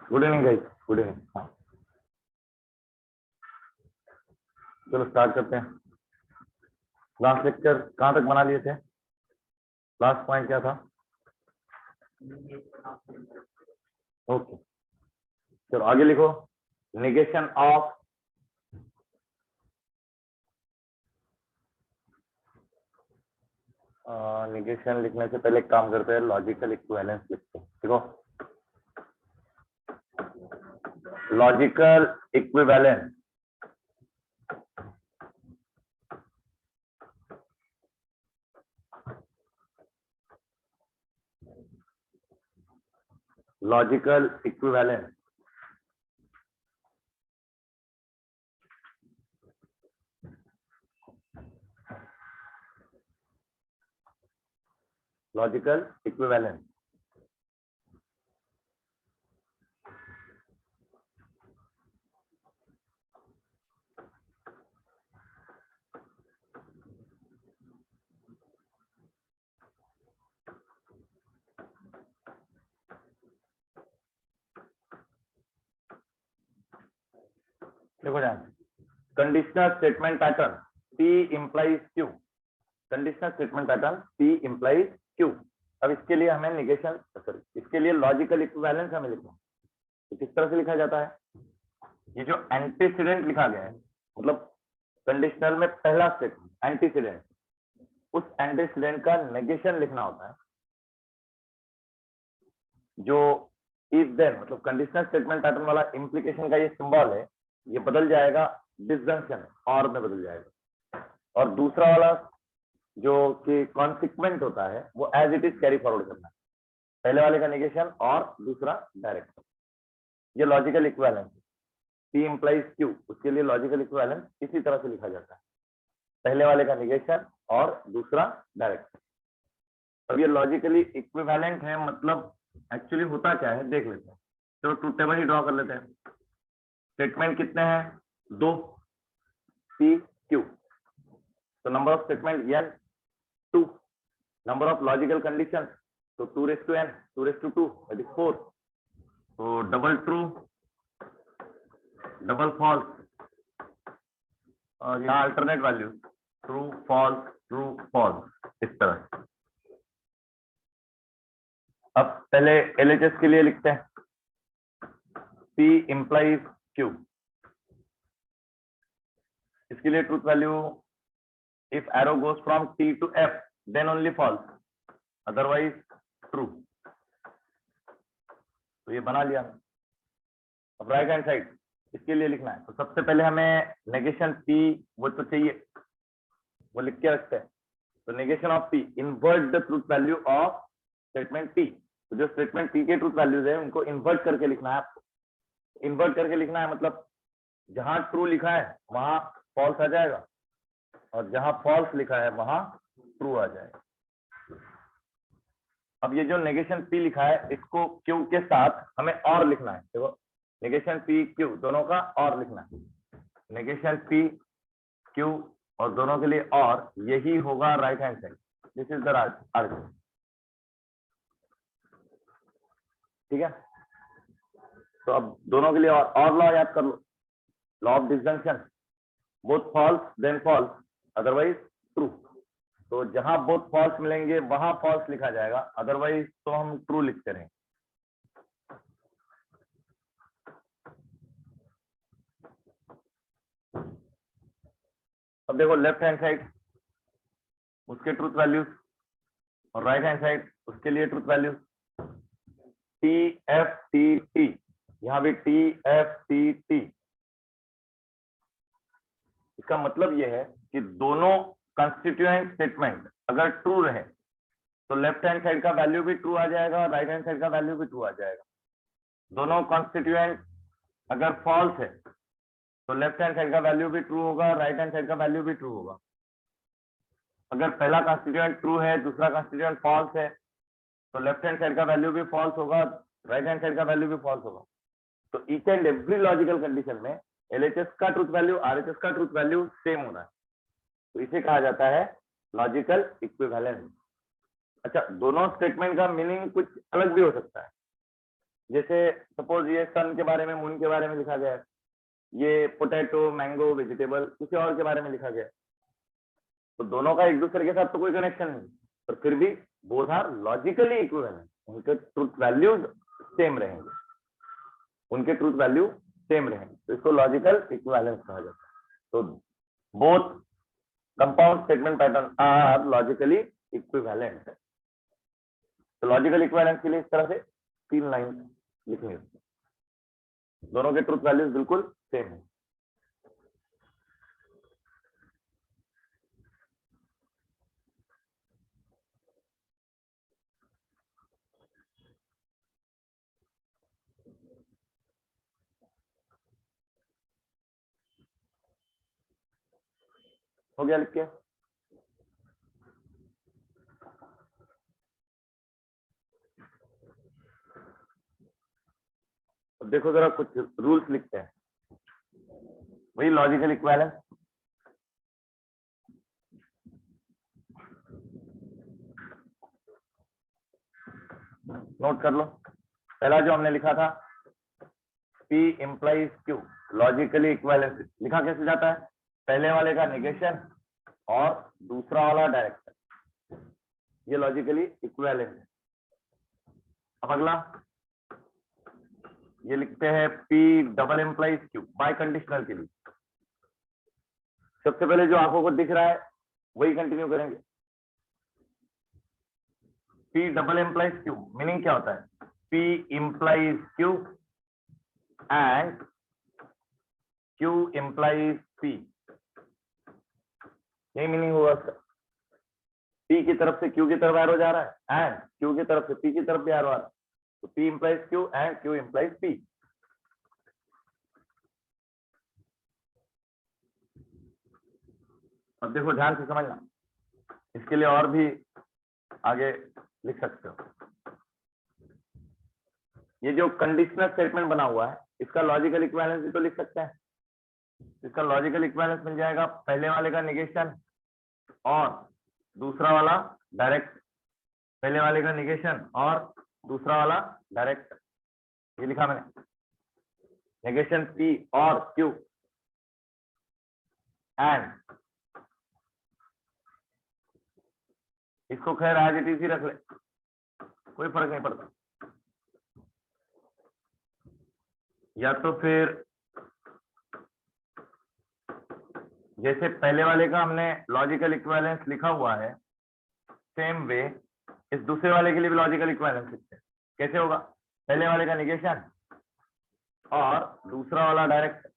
Good evening guys, good evening. हाँ, चलो start करते हैं। लास्ट लेक्चर कहाँ तक बना लिए थे? लास्ट पॉइंट क्या था? ओके, चलो आगे लिखो। नेगेशन ऑफ नेगेशन लिखने से पहले एक काम करते हैं, लॉजिकल इक्विवेलेंस लिखते हैं। देखो, logical equivalence logical equivalence logical equivalence देखो ध्यान, conditional statement pattern P implies Q। Conditional statement pattern P implies Q। अब इसके लिए हमें नेगेशन इसके लिए लॉजिकल इक्विवेलेंस हमें लिखना है। तो किस तरह से लिखा जाता है? ये जो एंटीसीडेंट लिखा गया है, मतलब कंडीशनल में पहला स्टेटमेंट एंटीसीडेंट, उस एंटीसीडेंट का नेगेशन लिखना होता है। जो इफ देन मतलब कंडीशनल स्टेटमेंट पैटर्न वाला इंप्लीकेशन का ये सिंबल है, ये बदल जाएगा डिसजंक्शन और में बदल जाएगा। और दूसरा वाला जो कि कॉन्सिक्वेंट होता है वो as it is carry forward करना है, पहले वाले का नेगेशन और दूसरा डायरेक्ट। ये logical equivalence P implies Q, उसके लिए लॉजिकल इक्विवेलेंस इसी तरह से लिखा जाता है, पहले वाले का नेगेशन और दूसरा डायरेक्ट। अब ये लॉजिकली इक्विवेलेंट है, मतलब एक्चुअली होता क्या है देख लेते हैं। चलो ट्रूथ टेबल ही ड्रॉ कर लेते हैं। स्टेटमेंट कितने हैं? 2 P Q। तो number of statement n 2। Number of logical condition तो 2 raised to n 2 raised to 2 that is 4। तो डबल ट्रू डबल फॉल्स और यहाँ अल्टरनेट वैल्यू ट्रू फॉल्स इस तरह। अब पहले LHS के लिए लिखते हैं P implies Q। इसके लिए truth value if arrow goes from T to F then only false, otherwise true. तो ये बना लिया। अब राइट हैंड साइड इसके लिए लिखना है, तो सबसे पहले हमें नेगेशन P वो तो चाहिए, वो लिख के रखते हैं। तो negation of P invert the truth value of statement P। तो जो स्टेटमेंट P के ट्रूथ वैल्यूज है उनको इन्वर्ट करके लिखना है आपको। इन्वर्ट करके लिखना है मतलब जहां ट्रू लिखा है वहां फॉल्स आ जाएगा और जहां फॉल्स लिखा है वहां ट्रू आ जाएगा। अब ये जो नेगेशन P लिखा है इसको Q के साथ हमें और लिखना है। देखो, नेगेशन P Q दोनों का और लिखना है। नेगेशन P Q और दोनों के लिए और, यही होगा right hand side. This is the argument. ठीक है, तो अब दोनों के लिए और लॉ याद कर लो। Law of disjunction, both false then false, otherwise true. तो जहां बोथ फॉल्स मिलेंगे वहां फॉल्स लिखा जाएगा, अदरवाइज तो हम ट्रू लिखते रहेंगे। अब देखो लेफ्ट हैंड साइड उसके ट्रूथ वैल्यूज और राइट हैंड साइड उसके लिए truth values. T F T T, यहाँ भी T F T T। इसका मतलब यह है कि दोनों कंस्टिट्यूएंट स्टेटमेंट अगर ट्रू रहे तो लेफ्ट हैंड साइड का वैल्यू भी ट्रू आ जाएगा और राइट हैंड साइड का वैल्यू भी ट्रू आ जाएगा। दोनों कंस्टिट्यूएंट अगर फॉल्स है तो लेफ्ट हैंड साइड का वैल्यू भी ट्रू होगा, राइट हैंड साइड का वैल्यू भी ट्रू होगा। अगर पहला कंस्टिट्यूएंट ट्रू है दूसरा कंस्टिट्यूएंट फॉल्स है तो लेफ्ट हैंड साइड का वैल्यू भी फॉल्स होगा, राइट हैंड साइड का वैल्यू भी फॉल्स होगा। तो each and every logical condition में LHS का ट्रूथ वैल्यू RHS का ट्रूथ वैल्यू सेम होना है, तो इसे कहा जाता है लॉजिकल इक्विवेलेंस। अच्छा, दोनों स्टेटमेंट का मीनिंग कुछ अलग भी हो सकता है। जैसे सपोज ये सन के बारे में, मून के बारे में लिखा गया है, ये पोटैटो, मैंगो, वेजिटेबल किसी और के बारे में लिखा गया है, तो दोनों का एक दूसरे के साथ तो कोई कनेक्शन नहीं, पर फिर भी बोथ आर लॉजिकली इक्विवेलेंट, उनके ट्रूथ वैल्यूज सेम रहेंगे, उनके ट्रूथ वैल्यू सेम रहेंगे, तो इसको लॉजिकल इक्विवेलेंस कहा जाता है। तो both compound statement pattern are logically equivalent. तो लॉजिकल इक्विवेलेंस के लिए इस तरह से 3 लाइन लिखनी है, दोनों के ट्रूथ वैल्यूज बिल्कुल सेम है। हो गया लिख के? अब देखो जरा कुछ रूल्स लिखते हैं, वही लॉजिकल इक्विवेलेंस। नोट कर लो, पहला जो हमने लिखा था P implies Q, logically equivalence लिखा कैसे जाता है? पहले वाले का नेगेशन और दूसरा वाला डायरेक्शन, ये लॉजिकली इक्विवेलेंट है। अब अगला ये लिखते हैं P double implies Q bye conditional के लिए। सबसे पहले जो आंखों को दिख रहा है वही कंटिन्यू करेंगे। P double implies Q meaning क्या होता है? P implies Q and Q implies P, यही मीनिंग होगा उसका। P की तरफ से Q की तरफ एरो जा रहा है एंड Q की तरफ से P की तरफ भी एरो आ रहा है, तो P implies Q and Q implies P। अब देखो ध्यान से समझना, इसके लिए और भी आगे लिख सकते हो। ये जो कंडीशनल स्टेटमेंट बना हुआ है इसका लॉजिकल इक्विवेलेंस भी तो लिख सकते हैं। इसका लॉजिकल इक्विवेलेंस मिल जाएगा पहले वाले का नेगेशन और दूसरा वाला डायरेक्ट, पहले वाले का नेगेशन और दूसरा वाला डायरेक्ट, ये लिखा मैंने, नेगेशन P और Q एंड, इसको खैर एज इट इज ही रख ले, कोई फर्क नहीं पड़ता। या तो फिर जैसे पहले वाले का हमने लॉजिकल इक्विवेलेंस लिखा हुआ है, सेम वे इस दूसरे वाले के लिए भी लॉजिकल इक्विवेलेंस लिखते हैं। कैसे होगा? पहले वाले का नेगेशन और दूसरा वाला डायरेक्ट,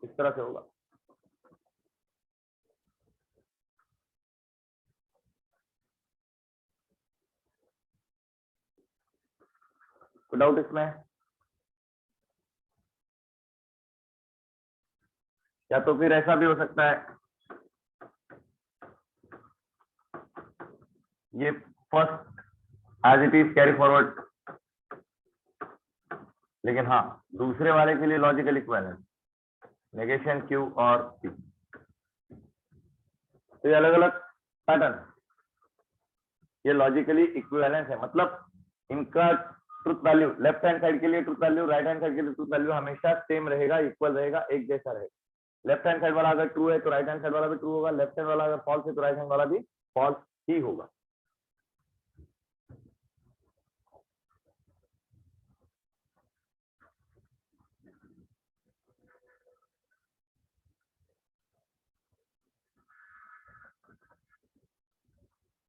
इस तरह से होगा। कोई डाउट इसमें? या तो फिर ऐसा भी हो सकता है, ये first as it is carry forward, लेकिन हाँ दूसरे वाले के लिए लॉजिकल इक्विवेलेंस नेगेशन Q और P, तो ये अलग अलग पैटर्न, ये लॉजिकली इक्विवेलेंस है। मतलब इनका truth value left hand side के लिए truth value, right hand side के लिए ट्रुथ वैल्यू हमेशा सेम रहेगा, इक्वल रहेगा, एक जैसा रहेगा। लेफ्ट हैंड साइड वाला अगर ट्रू है तो राइट हैंड साइड वाला भी ट्रू होगा, लेफ्ट हैंड वाला अगर फॉल्स है तो राइट हैंड वाला भी फॉल्स ही होगा।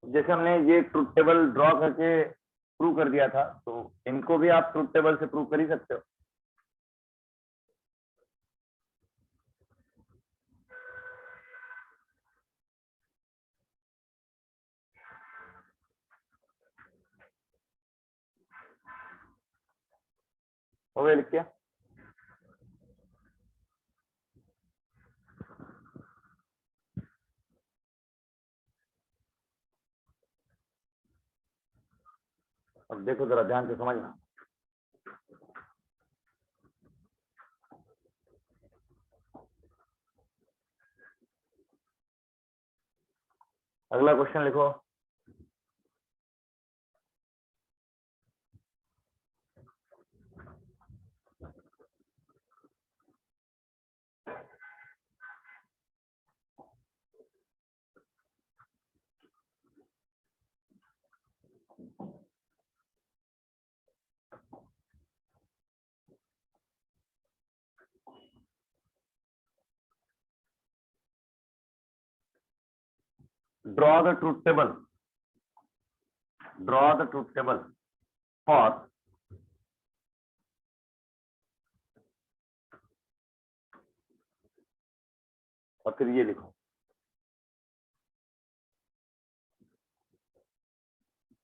जैसे हमने ये ट्रुथ टेबल ड्रॉ करके प्रूव कर दिया था, तो इनको भी आप ट्रुथ टेबल से प्रूव कर ही सकते हो। हो गया लिख के? अब देखो जरा ध्यान से समझना, अगला क्वेश्चन लिखो। Draw the truth table for और फिर ये लिखो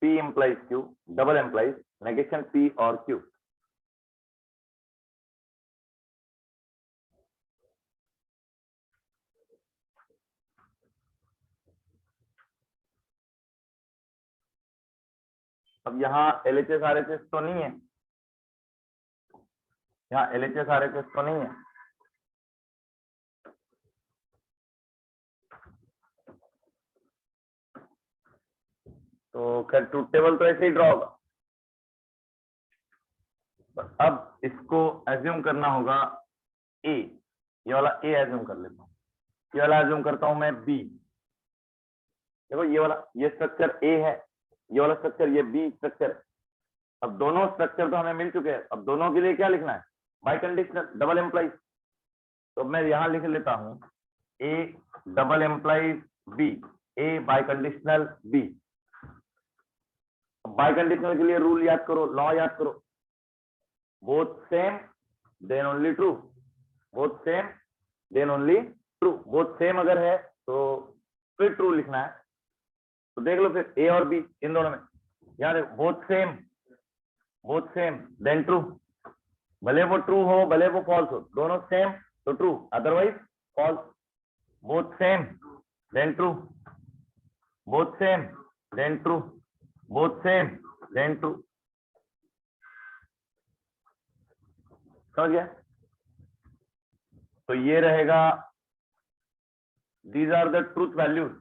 P implies Q, double implies negation P और Q. अब यहाँ LHS RHS तो नहीं है, यहाँ LHS RHS तो नहीं है, तो खैर ट्रूथ टेबल तो ऐसे ही ड्रॉ होगा। अब इसको एज्यूम करना होगा ए, ये वाला ए एज्यूम कर लेता हूँ, ये वाला एज्यूम करता हूं मैं बी। देखो ये वाला ये स्ट्रक्चर ए है, ये वाला स्ट्रक्चर ये बी स्ट्रक्चर है। अब दोनों स्ट्रक्चर तो हमें मिल चुके हैं, अब दोनों के लिए क्या लिखना है, बाय कंडीशनल डबल एम्प्लाइज। तो मैं यहां लिख लेता हूं A double implies B, A biconditional B. Biconditional के लिए रूल याद करो, लॉ याद करो, both same then only true, both same then only true. Both same अगर है तो फिर ट्रू लिखना है। तो देख लो फिर ए और बी इन दोनों में, यार बोथ सेम देन ट्रू, भले वो ट्रू हो भले वो फॉल्स हो, दोनों सेम तो true, otherwise false. Both same then true, both same then true, both same then true. समझ गया? तो ये रहेगा these are the truth values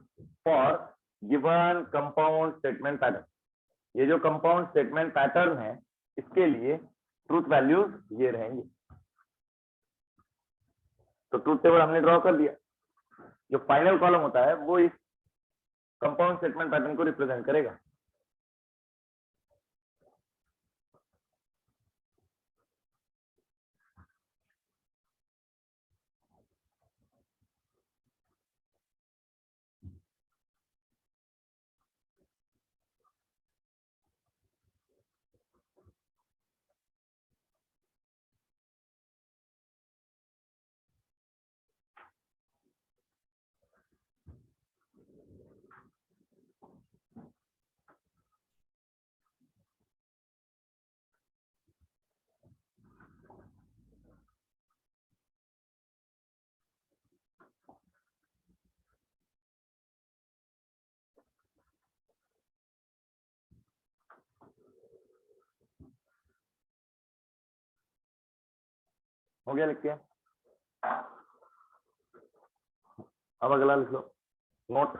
for given compound statement pattern। ये जो कंपाउंड स्टेटमेंट पैटर्न है इसके लिए ट्रूथ वैल्यूज ये रहेंगे। तो ट्रूथ टेबल हमने ड्रॉ कर दिया, जो फाइनल कॉलम होता है वो इस कंपाउंड स्टेटमेंट पैटर्न को रिप्रेजेंट करेगा। हो गया लिख के? अब अगला लिख लो, note.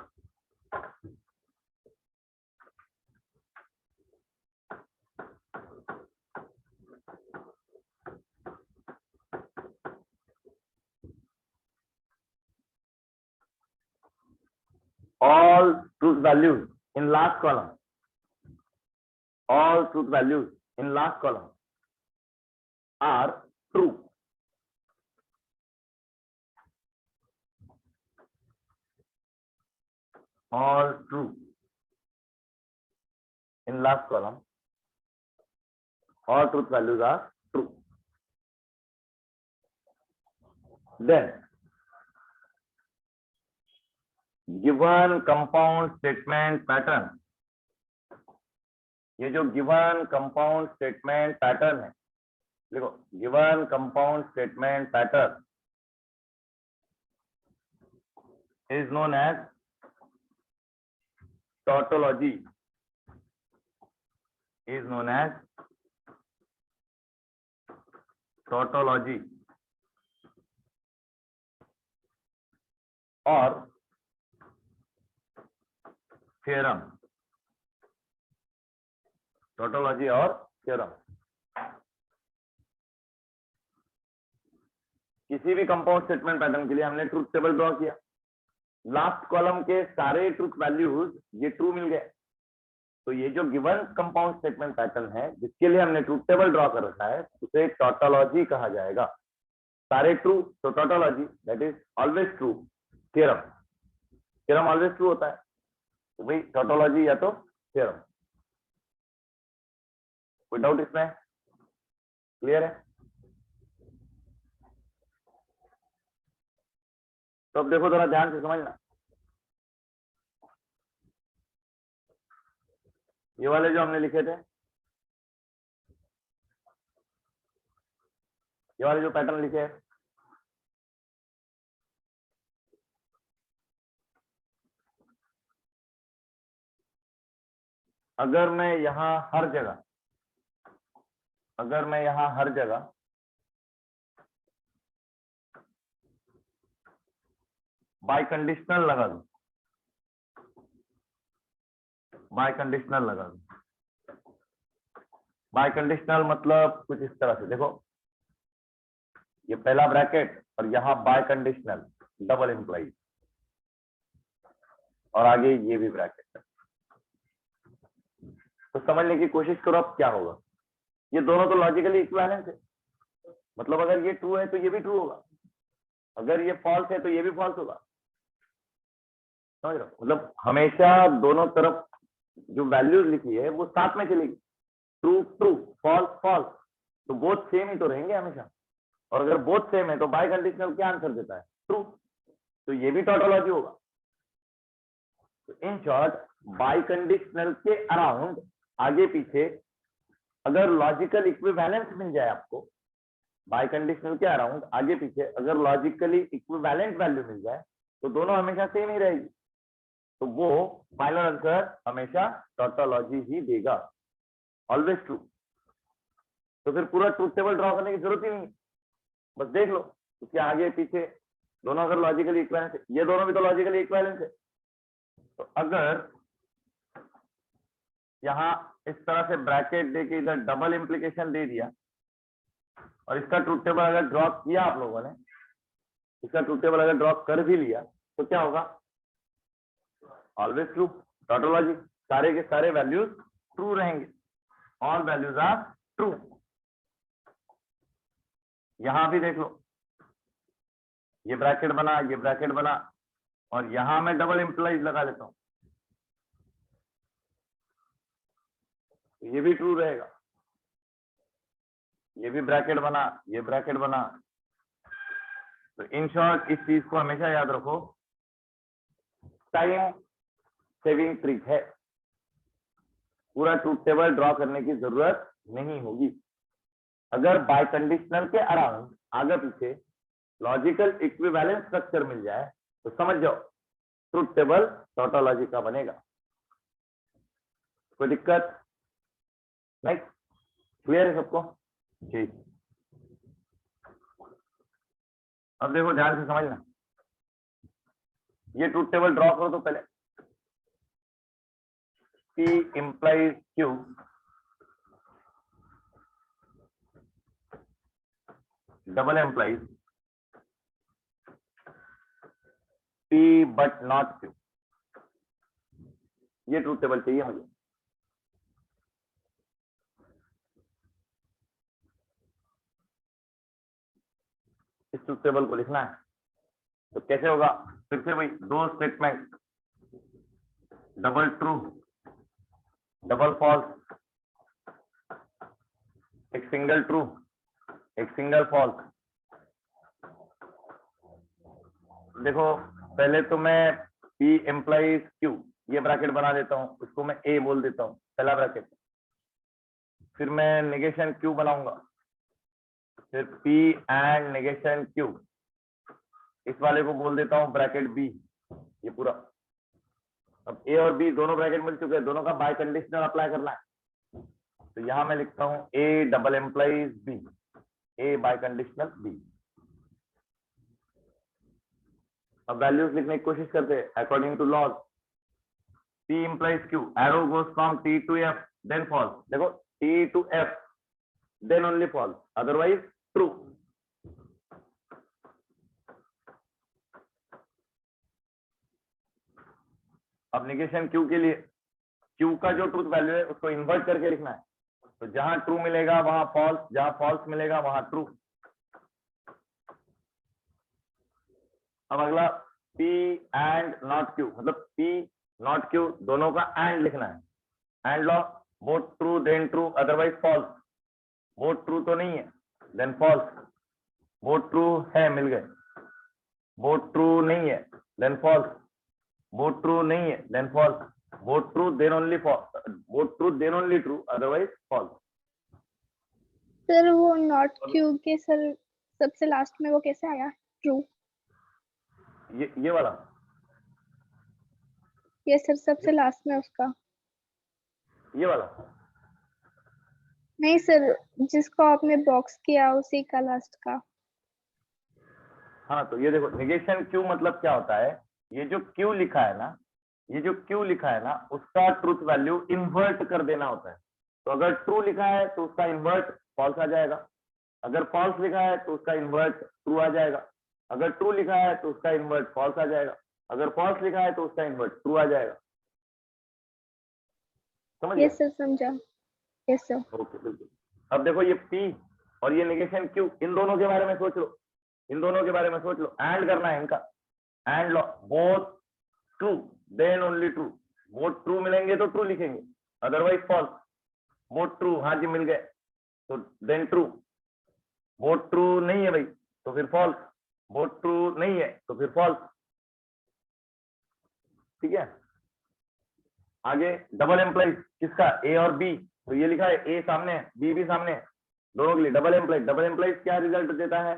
all truth values in last column, all truth values in last column are true। all true in last column, all truth values are true। then given compound statement pattern, ये जो given compound statement pattern है, देखो given compound statement pattern is known as tautology, is known as tautology और theorem, tautology और theorem. किसी भी compound statement pattern के लिए हमने ट्रूथ टेबल ड्रॉ किया, लास्ट कॉलम के सारे ट्रूथ वैल्यूज ये ट्रू मिल गए। तो ये जो गिवन कंपाउंड स्टेटमेंट पैटर्न है जिसके लिए हमने ट्रूथ टेबल ड्रॉ कर रखा है उसे टोटोलॉजी कहा जाएगा। सारे ट्रू तो tautology, that is always true. Theorem, theorem always true होता है। तो भाई टोटोलॉजी या तो थ्योरम। कोई डाउट इसमें? क्लियर है? तो अब देखो जरा ध्यान से समझना, ये वाले जो हमने लिखे थे, ये वाले जो पैटर्न लिखे हैं, अगर मैं यहां हर जगह बाय कंडीशनल लगा दूं, बाय कंडीशनल मतलब कुछ इस तरह से देखो, ये पहला ब्रैकेट और यहां बाय कंडीशनल डबल इंप्लाइज, और आगे ये भी ब्रैकेट। तो समझने की कोशिश करो अब क्या होगा। ये दोनों तो लॉजिकली इक्विवेलेंट है, मतलब अगर ये ट्रू है तो ये भी ट्रू होगा, अगर ये फॉल्स है तो ये भी फॉल्स होगा। समझ रहे हो? मतलब हमेशा दोनों तरफ जो वैल्यूज लिखी है वो साथ में चलेगी, ट्रू ट्रू, फॉल्स फॉल्स, तो बोथ सेम ही तो रहेंगे हमेशा। और अगर बोथ सेम है तो बाय कंडीशनल क्या आंसर देता है? ट्रू। तो ये भी टोटोलॉजी होगा। तो इन शॉर्ट बाय कंडीशनल के अराउंड, आगे पीछे, अगर लॉजिकल इक्विवेलेंस मिल जाए आपको, बाय कंडीशनल के अराउंड आगे पीछे अगर लॉजिकली इक्विवेलेंट वैल्यू मिल जाए तो दोनों हमेशा सेम ही रहेगी, तो वो फाइनल आंसर हमेशा टोटोलॉजी ही देगा, ऑलवेज ट्रू। तो फिर पूरा ट्रूथ टेबल ड्रॉ करने की जरूरत ही नहीं, बस देख लो उसके आगे पीछे दोनों अगर लॉजिकली इक्विवेलेंट है, ये दोनों भी तो लॉजिकली इक्विवेलेंट है। तो अगर यहां इस तरह से ब्रैकेट देके इधर डबल इंप्लीकेशन दे दिया और इसका ट्रूथ टेबल अगर ड्रॉ किया आप लोगों ने, इसका ट्रूथ टेबल अगर ड्रॉ कर भी लिया तो क्या होगा? ऑलवेज ट्रू, टोटोलॉजी, सारे के सारे वैल्यूज ट्रू रहेंगे, ऑल वैल्यूज आर ट्रू। यहां भी देख लो, ये ब्रैकेट बना, ये ब्रैकेट बना, और यहां मैं डबल इंप्लाइज लगा लेता हूं, ये भी ट्रू रहेगा। ये भी ब्रैकेट बना, ये ब्रैकेट बना। तो इन शॉर्ट इस चीज को हमेशा याद रखो, टाइम सेविंग ट्रिक है, पूरा ट्रूथ टेबल ड्रॉ करने की जरूरत नहीं होगी। अगर बाय कंडीशनल के अराउंड आगे पीछे लॉजिकल इक्विवेलेंट स्ट्रक्चर मिल जाए तो समझ जाओ ट्रूथ टेबल टोटोलॉजी का बनेगा। कोई दिक्कत नहीं? क्लियर है सबको? ठीक। अब देखो ध्यान से समझना, ये ट्रूथ टेबल ड्रॉ करो तो पहले P implies Q double implies P but not Q, ये ट्रूथ टेबल चाहिए मुझे। इस ट्रूथ टेबल को लिखना है तो कैसे होगा? फिर से वही दो statement, double true double false, एक सिंगल ट्रू एक सिंगल फॉल्स। देखो पहले तो मैं P implies Q ये ब्रैकेट बना देता हूं, उसको मैं A बोल देता हूं, पहला ब्रैकेट। फिर मैं नेगेशन Q बनाऊंगा, फिर P एंड नेगेशन Q, इस वाले को बोल देता हूं ब्रैकेट B, ये पूरा। अब A और B दोनों ब्रैकेट मिल चुके हैं, दोनों का बाय कंडीशनल अप्लाई करना है, तो यहां मैं लिखता हूं A double implies B, A biconditional B। अब वैल्यूज लिखने की कोशिश करते हैं according to laws. P implies Q, arrow goes from T to F then false, देखो T to F then only false, otherwise true। अब negation Q के लिए Q का जो ट्रूथ वैल्यू है उसको इन्वर्ट करके लिखना है, तो जहां ट्रू मिलेगा वहां फॉल्स, जहां फॉल्स मिलेगा वहां ट्रू। अब अगला P एंड नॉट Q, मतलब P नॉट क्यू, दोनों का एंड लिखना है. And law, both true then true otherwise false. Both true तो नहीं है देन फॉल्स. बोथ ट्रू है, मिल गए. बोथ ट्रू नहीं है देन फॉल्स. बोथ ट्रू नहीं है then false. Both true then only false. Both true then only true otherwise false. Sir वो नॉट क्यू के सर सबसे लास्ट में वो कैसे आया ट्रू? ये वाला. ये सर सबसे लास्ट में उसका. ये वाला. नहीं सर, जिसको आपने बॉक्स किया उसी का लास्ट का. हाँ, तो ये देखो नेगेशन क्यू मतलब क्या होता है. ये जो क्यू लिखा है ना, ये जो क्यू लिखा है ना, उसका ट्रूथ वैल्यू इन्वर्ट कर देना होता है. तो अगर ट्रू लिखा है तो उसका इन्वर्ट फॉल्स आ जाएगा. अगर फॉल्स लिखा है तो उसका इन्वर्ट ट्रू आ जाएगा. अगर ट्रू लिखा है तो उसका इन्वर्ट फॉल्स आ जाएगा. अगर फॉल्स लिखा है तो उसका इन्वर्ट ट्रू आ जाएगा. समझ गए? यस सर, समझा. Yes sir. ओके, बिल्कुल. अब देखो ये पी और ये नेगेशन क्यू, इन दोनों के बारे में सोच लो. इन दोनों के बारे में सोच लो. एंड करना है इनका. And law, both true then only true. Both true मिलेंगे तो ट्रू लिखेंगे, अदरवाइज फॉल्स. बोथ ट्रू, हाँ जी मिल गए तो देन ट्रू. बोथ ट्रू नहीं है भाई तो फिर फॉल्स. बोथ ट्रू नहीं है तो फिर फॉल्स. ठीक है. आगे डबल एम्प्लॉइज किसका, ए और बी. तो ये लिखा है ए सामने है, बी भी सामने है, दोनों के लिए डबल एम्प्लॉइज. डबल एम्प्लॉइज क्या रिजल्ट देता है,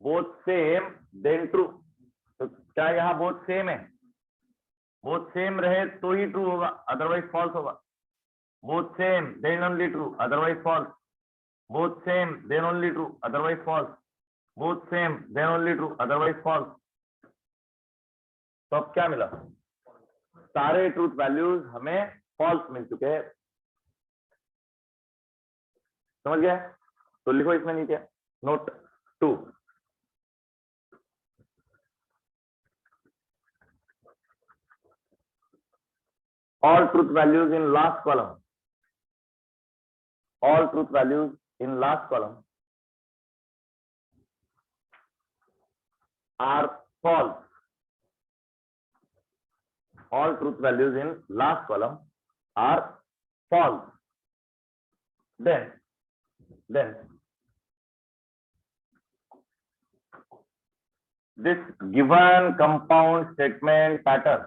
बोथ सेम देन ट्रू. तो क्या यहाँ बोथ सेम है? बोथ सेम रहे तो ही ट्रू होगा, अदरवाइज फॉल्स होगा. Both same then only true otherwise false. Both same then only true otherwise false. Both same then only true otherwise false. तो अब क्या मिला, सारे ट्रूथ वैल्यूज हमें फॉल्स मिल चुके हैं. समझ गया? तो लिखो इसमें नीचे note 2. all truth values in last column, all truth values in last column are false. All truth values in last column are false. Then this given compound statement pattern,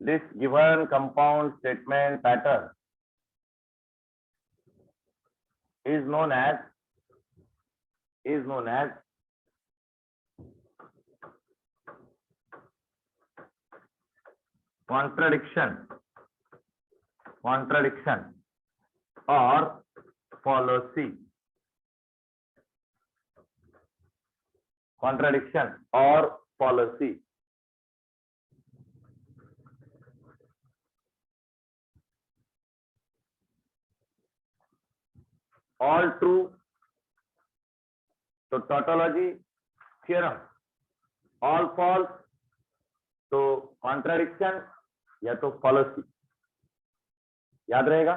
this given compound statement pattern is known as contradiction or fallacy. Contradiction or fallacy. All true तो tautology theorem. All false तो contradiction या तो fallacy. याद रहेगा?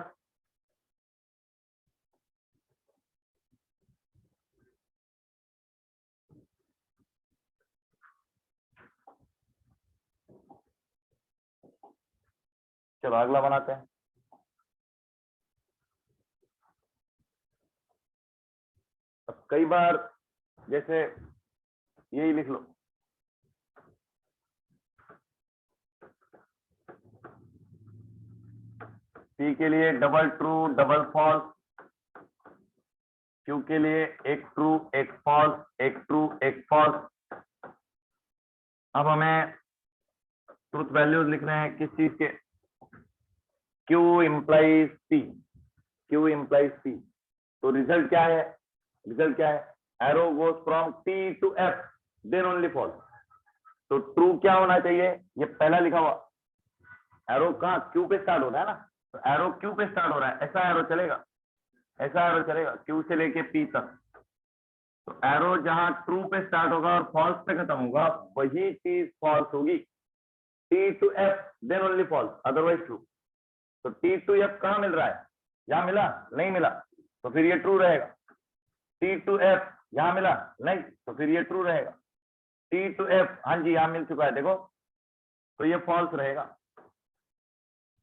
चलो अगला बनाते हैं. अब कई बार जैसे यही लिख लो, सी के लिए double true double false, Q के लिए एक ट्रू एक फॉल्स, एक ट्रू एक फॉल्स. अब हमें ट्रूथ वैल्यूज लिखने हैं किस चीज के, Q implies P, Q implies P. तो रिजल्ट क्या है, रिजल्ट क्या है, arrow goes from T to F then only false. तो ट्रू क्या होना चाहिए, ये पहला लिखा हुआ एरो कहाँ Q पे स्टार्ट हो रहा है ना, तो एरो Q पे स्टार्ट हो रहा है, ऐसा एरो चलेगा, ऐसा एरो चलेगा Q से लेके P तक. तो एरो जहां ट्रू पे स्टार्ट होगा और फॉल्स पे खत्म होगा वही चीज फॉल्स होगी. T to F then only false otherwise true. तो T टू F कहाँ मिल रहा है, यहाँ मिला नहीं मिला तो फिर ये ट्रू रहेगा. T टू F यहाँ मिला नहीं तो फिर ये ट्रू रहेगा. T टू F हाँ जी यहाँ मिल चुका है देखो, तो ये फॉल्स रहेगा.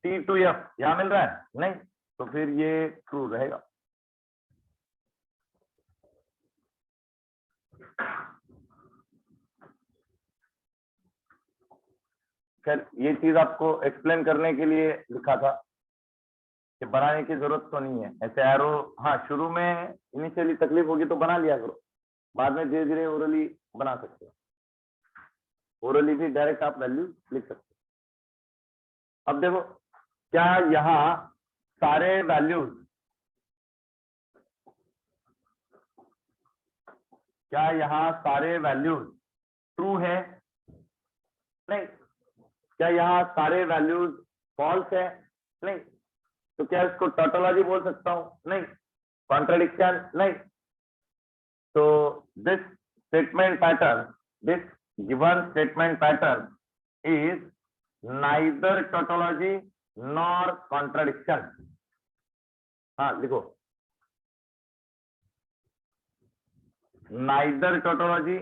T2F यहां मिल रहा है नहीं, तो फिर ये ट्रू रहेगा। खैर ये चीज आपको एक्सप्लेन करने के लिए लिखा था कि बनाने की जरूरत तो नहीं है ऐसे एरो। हाँ शुरू में इनिशियली तकलीफ होगी तो बना लिया करो, बाद में धीरे धीरे ओरली बना सकते हो। ओरली भी डायरेक्ट आप वैल्यू लिख सकते हो। अब देखो क्या यहाँ सारे वैल्यूज, क्या यहाँ सारे वैल्यूज ट्रू है? नहीं। क्या यहाँ सारे वैल्यूज फॉल्स है? नहीं। तो क्या इसको टोटोलॉजी बोल सकता हूं? नहीं। कॉन्ट्रडिक्शन? नहीं। तो this statement pattern, this given statement pattern is neither tautology nor contradiction. हाँ लिखो, neither tautology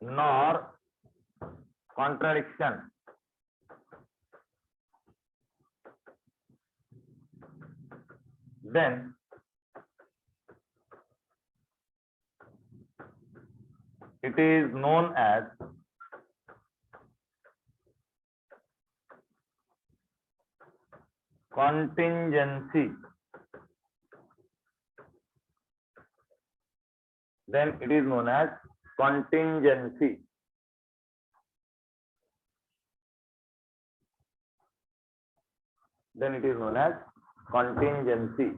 nor contradiction. Then it is known as contingency. Then it is known as contingency. Then it is known as contingency.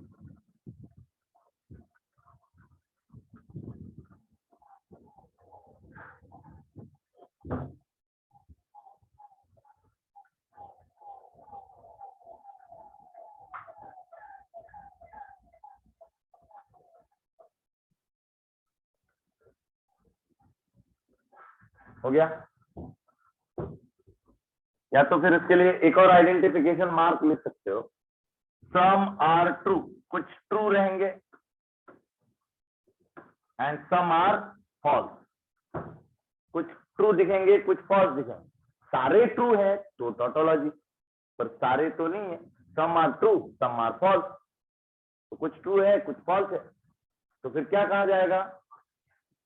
हो गया? या तो फिर इसके लिए एक और आइडेंटिफिकेशन मार्क लिख सकते हो, सम आर ट्रू, कुछ ट्रू रहेंगे एंड सम आर फॉल्स, कुछ ट्रू दिखेंगे कुछ फॉल्स दिखेंगे। सारे ट्रू है तो टोटोलॉजी, पर सारे तो नहीं है, some are true some are false, तो कुछ ट्रू है कुछ फॉल्स है, तो फिर क्या कहा जाएगा?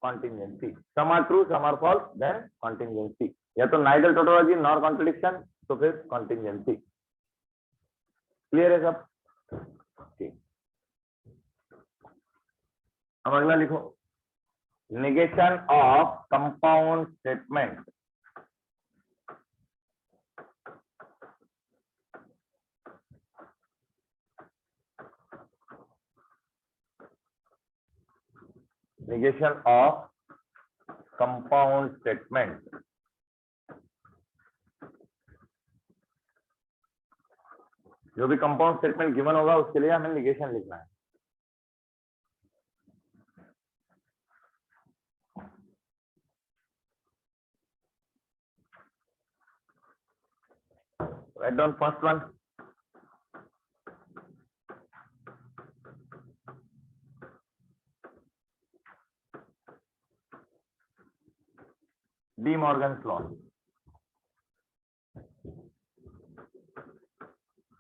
Contingency. Some are true some are false, then contingency. या तो नाइदर टोटोलॉजी नॉर कॉन्ट्रडिक्शन, तो फिर कॉन्टिंजेंसी। क्लियर है सब? ठीक। अब अगला लिखो, negation of compound statement. Negation of compound statement. जो भी कंपाउंड स्टेटमेंट गिवन होगा उसके लिए हमें निगेशन लिखना है। Write down first one. De Morgan's law.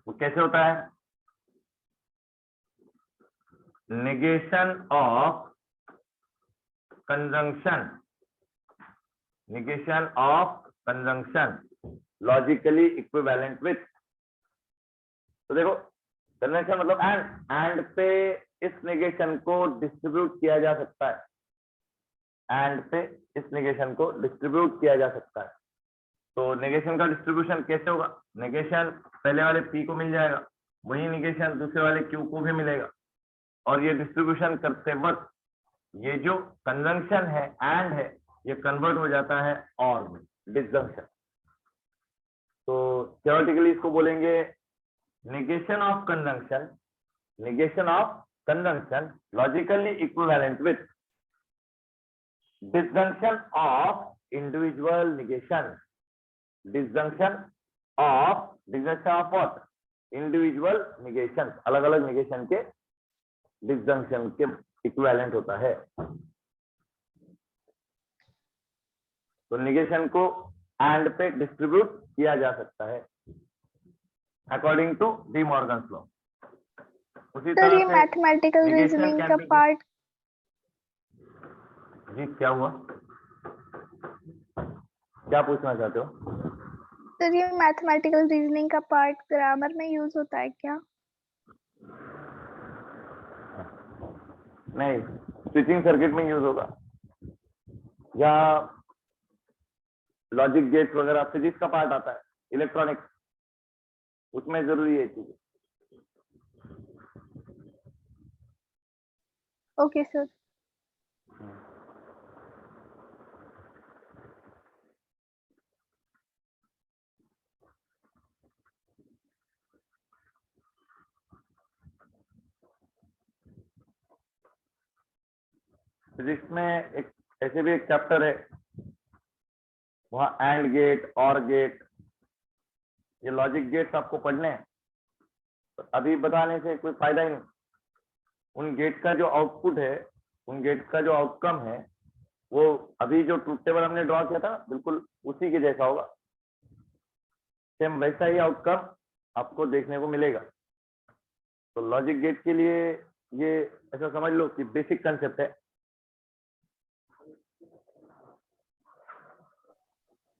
वो कैसे होता है? negation of conjunction, negation of conjunction logically equivalent with। तो देखो कंजंक्शन मतलब एंड पे इस नेगेशन को डिस्ट्रीब्यूट किया जा सकता है, एंड पे इस नेगेशन को डिस्ट्रीब्यूट किया जा सकता है। तो नेगेशन का डिस्ट्रीब्यूशन कैसे होगा? नेगेशन पहले वाले P को मिल जाएगा, वही नेगेशन दूसरे वाले Q को भी मिलेगा, और ये डिस्ट्रीब्यूशन करते वक्त ये जो कंजंक्शन है एंड है ये कन्वर्ट हो जाता है और में, डिसजंक्शन। तो थ्योरेटिकली इसको बोलेंगे negation of conjunction, negation of conjunction logically equivalent with disjunction of individual negations, disjunction of what? Individual negations, अलग अलग negation के डिसजंक्शन के इक्विवेलेंट होता है। तो निगेशन को एंड पे डिस्ट्रीब्यूट किया जा सकता है according to De Morgan's law. उसी सर ये तरह से मैथमेटिकल negation रीजनिंग can का be- पार्ट, जी क्या हुआ, क्या पूछना चाहते हो? सर ये मैथमेटिकल रीजनिंग का पार्ट ग्रामर में यूज होता है क्या? नहीं, स्विचिंग सर्किट में यूज होगा, या लॉजिक गेट्स वगैरह फिजिक्स का पार्ट आता है, इलेक्ट्रॉनिक्स, उसमें जरूरी है चीज। Okay sir. फिजिक्स में एक ऐसे भी एक चैप्टर है, वहां एंड गेट और गेट, ये लॉजिक गेट्स आपको पढ़ने हैं, तो अभी बताने से कोई फायदा ही नहीं। उन गेट का जो आउटपुट है, उन गेट का जो आउटकम है, वो अभी जो ट्रूथ टेबल हमने ड्रॉ किया था बिल्कुल उसी के जैसा होगा, सेम वैसा ही आउटकम आपको देखने को मिलेगा। तो लॉजिक गेट के लिए ये ऐसा समझ लो कि बेसिक कंसेप्ट है।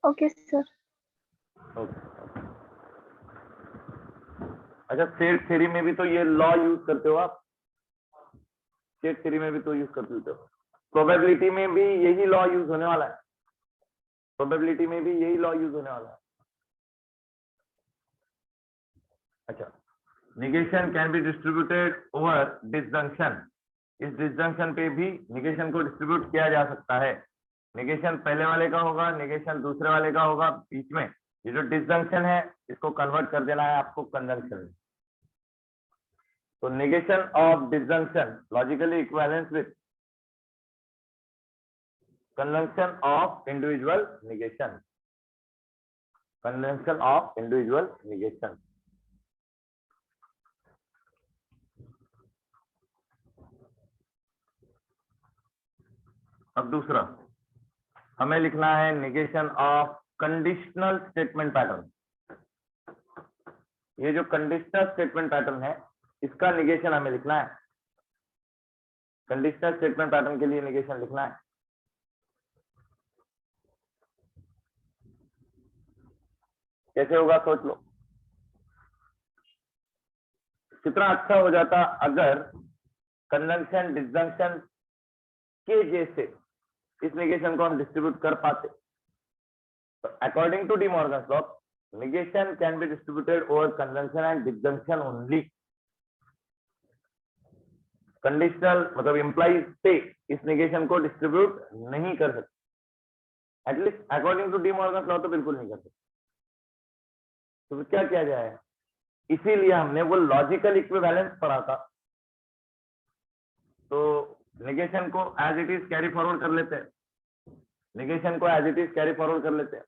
Okay sir. अच्छा, सेट थ्योरी में भी तो ये लॉ यूज करते हो आप, सेट थ्योरी में भी तो यूज करते हो। प्रोबेबिलिटी में भी यही लॉ यूज होने वाला है, प्रोबेबिलिटी में भी यही लॉ यूज होने वाला है। अच्छा, negation can be distributed over disjunction, इस डिसजंक्शन पे भी निगेशन को डिस्ट्रीब्यूट किया जा सकता है। निगेशन पहले वाले का होगा, निगेशन दूसरे वाले का होगा, बीच में ये जो डिसजंक्शन है इसको कन्वर्ट कर देना है आपको कंजंक्शन में। तो negation of disjunction logically equivalence with conjunction of individual negation, conjunction of individual negation। अब दूसरा हमें लिखना है negation of conditional statement pattern. ये जो कंडीशनल स्टेटमेंट पैटर्न है इसका निगेशन हमें लिखना है, कंडीशनल स्टेटमेंट पैटर्न के लिए निगेशन लिखना है। कैसे होगा सोच लो, कितना अच्छा हो जाता अगर कंजंक्शन डिसजंक्शन के जैसे इस निगेशन को हम डिस्ट्रीब्यूट कर पाते। तो according to De Morgan's law negation can be distributed over conjunction and disjunction only। Conditional मतलब इंप्लाइज पे इस निगेशन को डिस्ट्रीब्यूट नहीं कर सकते, at least according to De Morgan's law तो बिल्कुल नहीं कर सकते। तो क्या किया जाए, इसीलिए हमने वो लॉजिकल इक्विवेलेंस पढ़ा था। तो निगेशन को as it is carry forward कर लेते हैं, निगेशन को as it is carry forward कर लेते हैं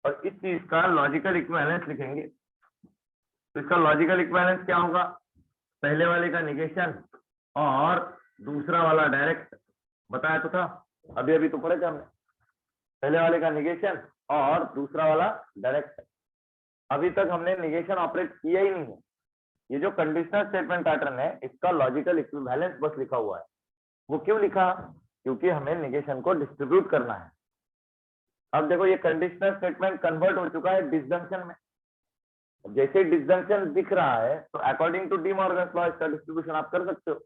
और इस चीज का लॉजिकल इक्विवेलेंस लिखेंगे। तो इसका लॉजिकल इक्विवेलेंस क्या होगा, पहले वाले का निगेशन और दूसरा वाला डायरेक्ट, बताया तो था अभी अभी तो पढ़े थे हमने, पहले वाले का निगेशन और दूसरा वाला डायरेक्ट। अभी तक हमने निगेशन ऑपरेट किया ही नहीं है। ये जो कंडीशनल स्टेटमेंट पैटर्न है इसका लॉजिकल इक्विवेलेंस बस लिखा हुआ है। वो क्यों लिखा, क्योंकि हमें निगेशन को डिस्ट्रीब्यूट करना है। अब देखो ये कंडीशनल स्टेटमेंट कन्वर्ट हो चुका है डिसजंक्शन में। जैसे डिसजंक्शन दिख रहा है तो according to De Morgan's law इसका डिस्ट्रीब्यूशन आप कर सकते हो।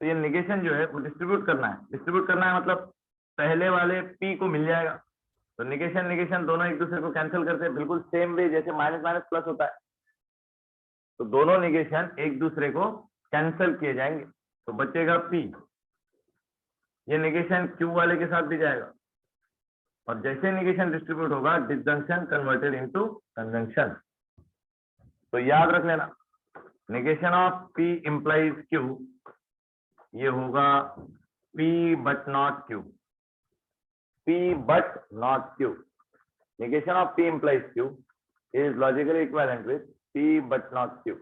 तो ये निगेशन जो है वो डिस्ट्रीब्यूट करना है, डिस्ट्रीब्यूट करना है मतलब पहले वाले पी को मिल जाएगा। तो निगेशन निगेशन दोनों एक दूसरे को कैंसिल करते हैं, बिल्कुल सेम वे जैसे माइनस माइनस प्लस होता है। तो दोनों निगेशन एक दूसरे को कैंसिल किए जाएंगे तो बचेगा पी, ये निगेशन क्यू वाले के साथ भी जाएगा और जैसे निगेशन डिस्ट्रीब्यूट होगा डिसजंक्शन कन्वर्टेड इनटू कंजंक्शन। तो याद रख लेना negation of P implies Q, ये होगा P but not Q, P but not Q. negation of p implies q is logically equivalent with p but not q।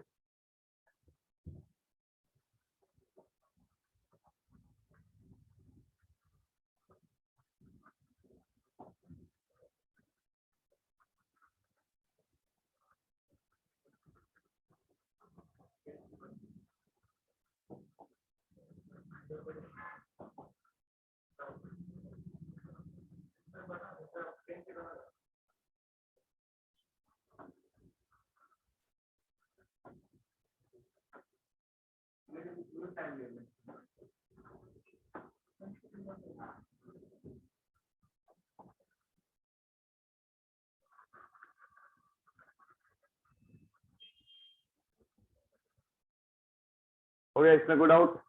हो गया इसमें कोई डाउट?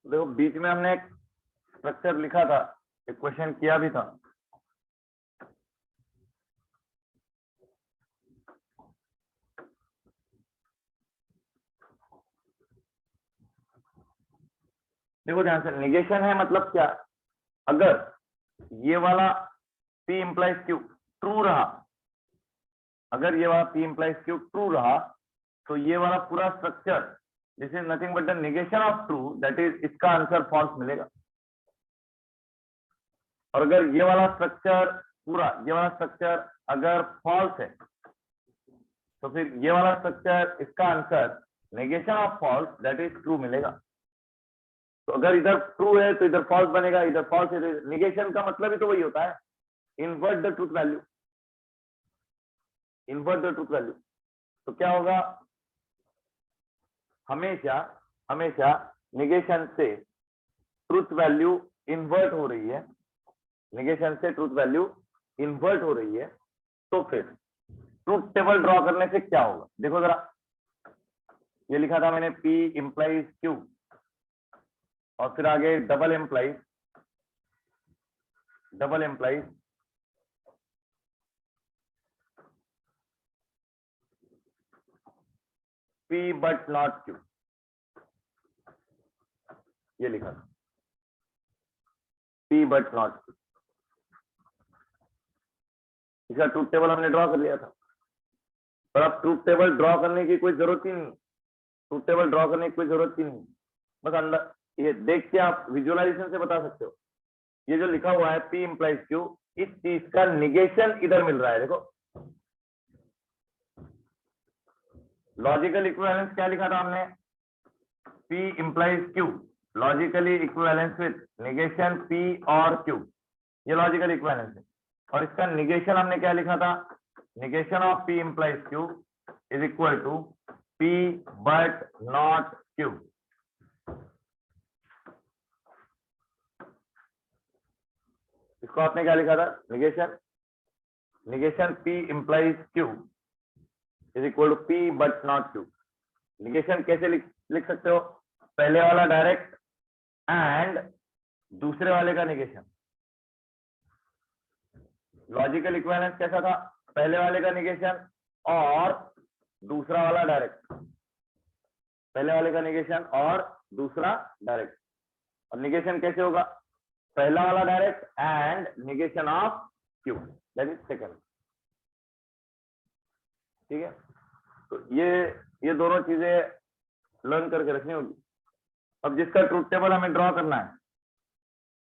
देखो बीच में हमने एक स्ट्रक्चर लिखा था, एक क्वेश्चन किया भी था। देखो ध्यान से, निगेशन है मतलब क्या, अगर ये वाला P implies Q ट्रू रहा, अगर ये वाला P implies Q ट्रू रहा, तो ये वाला पूरा structure this is nothing but the negation of true, that is इसका आंसर फॉल्स मिलेगा। और अगर ये वाला स्ट्रक्चर पूरा, ये वाला स्ट्रक्चर अगर फॉल्स है, तो फिर ये वाला स्ट्रक्चर इसका answer negation of false that is true मिलेगा। तो अगर इधर ट्रू है तो इधर फॉल्स बनेगा, इधर फॉल्स है तो निगेशन का मतलब ही तो वही होता है, invert the truth value, invert the truth value. तो क्या होगा, हमेशा हमेशा निगेशन से ट्रूथ वैल्यू इन्वर्ट हो रही है, निगेशन से ट्रूथ वैल्यू इन्वर्ट हो रही है, तो फिर ट्रूथ टेबल ड्रॉ करने से क्या होगा। देखो जरा, ये लिखा था मैंने P implies Q, और फिर आगे double implies P but not Q, ये लिखा था P बट नॉट Q। इसका ट्रूथ टेबल हमने ड्रॉ कर लिया था, पर अब ट्रूथ टेबल ड्रॉ करने की कोई जरूरत ही नहीं, ट्रूथ टेबल ड्रॉ करने की कोई जरूरत ही नहीं, बस अंदर ये देख के आप विजुअलाइजेशन से बता सकते हो। ये जो लिखा हुआ है P implies Q, इस चीज का निगेशन इधर मिल रहा है। देखो लॉजिकल इक्विवेलेंस क्या लिखा था हमने, P implies Q logically equivalence with negation P और Q, ये लॉजिकल इक्विवेलेंस है। और इसका निगेशन हमने क्या लिखा था, negation of P implies Q is equal to P but not Q। इसको आपने क्या लिखा था, negation P implies Q is equal to P but not Q। Negation कैसे लिख सकते हो, पहले वाला डायरेक्ट एंड दूसरे वाले का निगेशन। लॉजिकल इक्विवेलेंस कैसा था, पहले वाले का निगेशन और दूसरा वाला डायरेक्ट, पहले वाले का निगेशन और दूसरा डायरेक्ट। और निगेशन कैसे होगा, पहला वाला direct and negation of Q that is second. ठीक है, तो ये दोनों चीजें लर्न करके रखनी होगी। अब जिसका ट्रूथ टेबल हमें ड्रॉ करना है,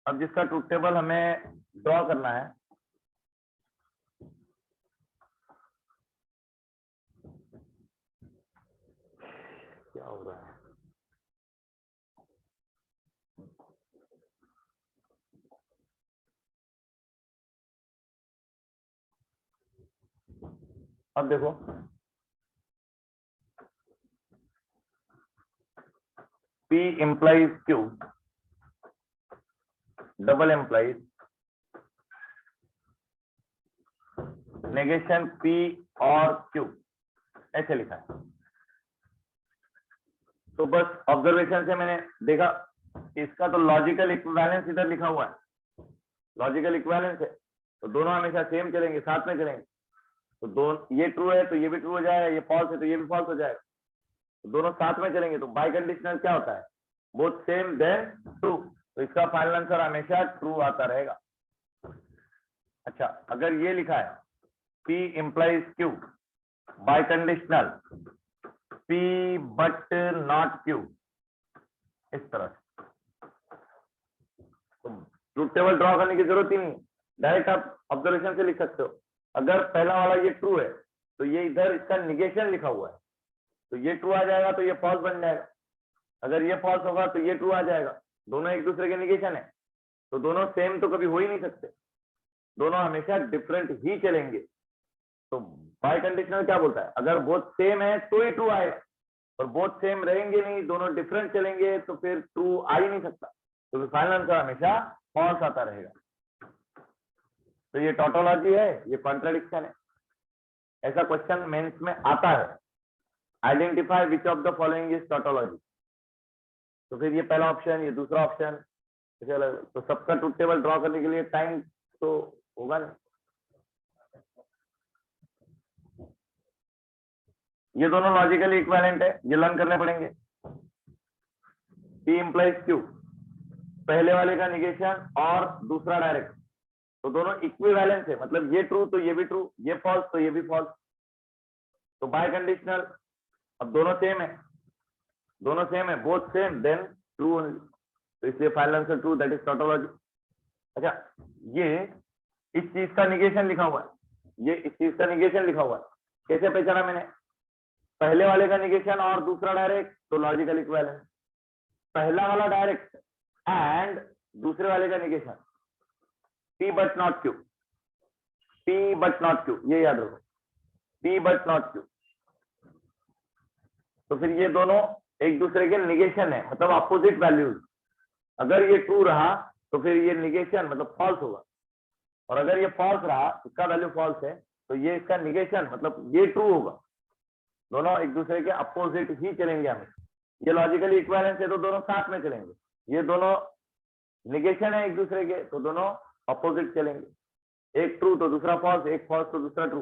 अब जिसका ट्रूथ टेबल हमें ड्रॉ करना है, क्या हो रहा है, अब देखो P implies Q double implies negation P और Q, ऐसे लिखा है। तो बस ऑब्जर्वेशन से मैंने देखा इसका तो लॉजिकल इक्विवेलेंस इधर लिखा हुआ है, लॉजिकल इक्विवेलेंस है, तो दोनों हमेशा सेम चलेंगे, साथ में चलेंगे। तो दोनों, ये ट्रू है तो ये भी ट्रू हो जाएगा, ये फॉल्स है तो ये भी फॉल्स हो जाएगा, तो दोनों साथ में चलेंगे। तो बाय कंडीशनल क्या होता है, बोथ सेम देन ट्रू, तो इसका फाइनल आंसर हमेशा ट्रू आता रहेगा। अच्छा, अगर ये लिखा है P implies Q bye conditional P but not Q, इस तरह से, तो ट्रूथ टेबल ड्रॉ करने की जरूरत ही नहीं, डायरेक्ट आप ऑब्जर्वेशन से लिख सकते हो। अगर पहला वाला ये ट्रू है तो ये इधर इसका निगेशन लिखा हुआ है, तो ये ट्रू आ जाएगा तो ये फॉल्स बन जाएगा, अगर ये फॉल्स होगा तो ये ट्रू आ जाएगा। दोनों एक दूसरे के निगेशन है, तो दोनों सेम तो कभी हो ही नहीं सकते, दोनों हमेशा डिफरेंट ही चलेंगे। तो बाय कंडीशनल क्या बोलता है, अगर बोथ सेम है तो ही ट्रू आएगा, और बोथ सेम रहेंगे नहीं, दोनों डिफरेंट चलेंगे तो फिर ट्रू आ ही नहीं सकता, तो फाइनल आंसर हमेशा फॉल्स आता रहेगा। तो ये टोटोलॉजी है, ये कॉन्ट्रडिक्शन है। ऐसा क्वेश्चन मेंस में आता है, identify which of the following is tautology. तो फिर ये पहला ऑप्शन, ये दूसरा ऑप्शन, तो सबका ट्रूथ टेबल ड्रॉ करने के लिए टाइम तो होगा नहीं। ये दोनों लॉजिकली इक्विवेलेंट है, ये लर्न करने पड़ेंगे। P implies Q, पहले वाले का निगेशन और दूसरा डायरेक्ट, तो दोनों इक्विवेलेंट है, मतलब ये ट्रू तो ये भी ट्रू, ये फॉल्स तो ये भी फॉल्स। तो बाय कंडीशनल, अब दोनों सेम है, दोनों सेम है, both same, then true only, तो इसलिए final answer true, that is tautology. अच्छा, ये इस चीज का निगेशन लिखा हुआ है, ये इस चीज का निगेशन लिखा हुआ है, कैसे पहचाना मैंने, पहले वाले का निगेशन और दूसरा डायरेक्ट, तो लॉजिकल इक्विवेलेंट। पहला वाला डायरेक्ट एंड दूसरे वाले का negation, P but not Q, P but not Q, ये याद रखो, P बट नॉट Q। तो फिर ये दोनों एक दूसरे के निगेशन है, मतलब अपोजिट वैल्यूज। अगर ये ट्रू रहा तो फिर ये निगेशन मतलब फॉल्स होगा, और अगर ये फॉल्स रहा, इसका वैल्यू फॉल्स है, तो ये इसका निगेशन मतलब ये ट्रू होगा। दोनों एक दूसरे के अपोजिट ही चलेंगे हमें। ये लॉजिकली इक्विवेलेंट है तो दोनों साथ में चलेंगे, ये दोनों निगेशन है एक दूसरे के, तो दोनों अपोजिट चलेंगे, एक ट्रू तो दूसरा फॉल्स, एक फॉल्स तो दूसरा ट्रू।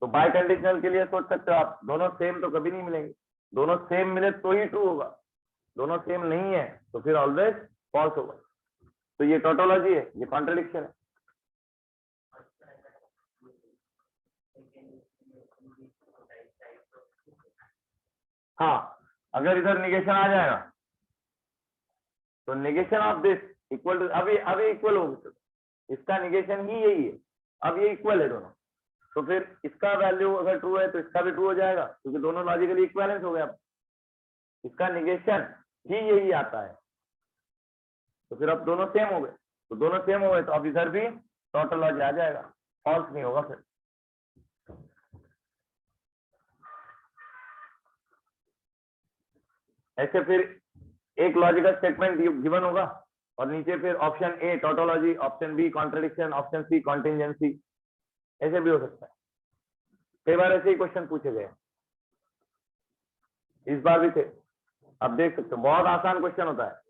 तो बाय कंडीशनल के लिए सोच सकते हो आप, दोनों सेम तो कभी नहीं मिलेंगे, दोनों सेम मिले तो ही ट्रू होगा, दोनों सेम नहीं है तो फिर ऑलवेज फॉल्स होगा। तो ये टोटोलॉजी है, ये कॉन्ट्रडिक्शन है। हाँ, अगर इधर निगेशन आ जाएगा तो negation of this equal to, अभी इक्वल होगा, इसका निगेशन ही यही है, अब ये इक्वल है दोनों, तो फिर इसका वैल्यू अगर ट्रू है तो इसका भी ट्रू हो जाएगा, क्योंकि दोनों लॉजिकली इक्विवेलेंट हो गए। अब इसका निगेशन ही यही आता है, तो फिर अब दोनों सेम हो गए, तो दोनों सेम हो गए तो अब इधर भी टोटोलॉजी आ जाएगा, फॉल्स नहीं होगा फिर। ऐसे फिर एक लॉजिकल स्टेटमेंट गिवन होगा और नीचे फिर option A tautology, option B contradiction, option C contingency, ऐसे भी हो सकता है। कई बार ऐसे ही क्वेश्चन पूछे गए, इस बार भी थे, आप देख सकते हो, बहुत आसान क्वेश्चन होता है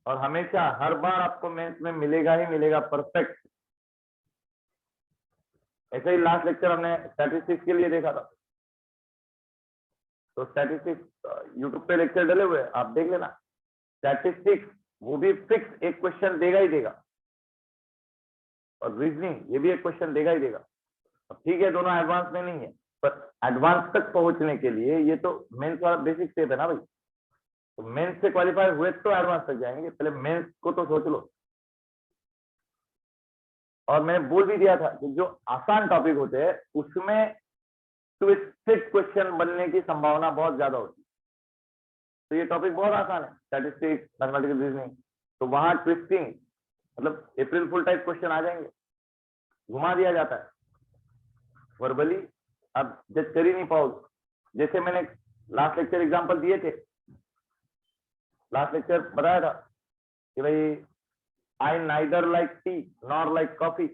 और हमेशा हर बार आपको मेंस में मिलेगा ही मिलेगा परफेक्ट। ऐसे ही लास्ट लेक्चर हमने स्टैटिस्टिक्स के लिए देखा था, तो स्टैटिस्टिक्स यूट्यूब पे लेक्चर डले हुए हैं, आप देख लेना। स्टैटिस्टिक्स वो भी फिक्स एक क्वेश्चन देगा ही देगा, और रीजनिंग ये भी एक क्वेश्चन देगा ही देगा। अब ठीक है, दोनों एडवांस में नहीं है, पर एडवांस तक पहुंचने के लिए ये तो मेंस वाला बेसिक स्टेप है ना भाई, तो मेंस से क्वालिफाई हुए तो एडवांस तक जाएंगे, पहले मेंस को तो सोच लो। और मैंने बोल भी दिया था कि जो आसान टॉपिक होते हैं उसमें ट्विस्टेड क्वेश्चन बनने की संभावना बहुत ज्यादा होती है, तो ये टॉपिक बहुत आसान है, स्टैटिस्टिक्स, मैथमेटिकल रीजनिंग, तो वहां ट्विस्टिंग मतलब अप्रैल फुल टाइप क्वेश्चन आ जाएंगे, घुमा दिया जाता है वर्बली, आप जज कर ही नहीं पाओगे। जैसे मैंने लास्ट लेक्चर एग्जांपल दिए थे, लास्ट लेक्चर बताया था कि भाई I neither like tea nor like coffee,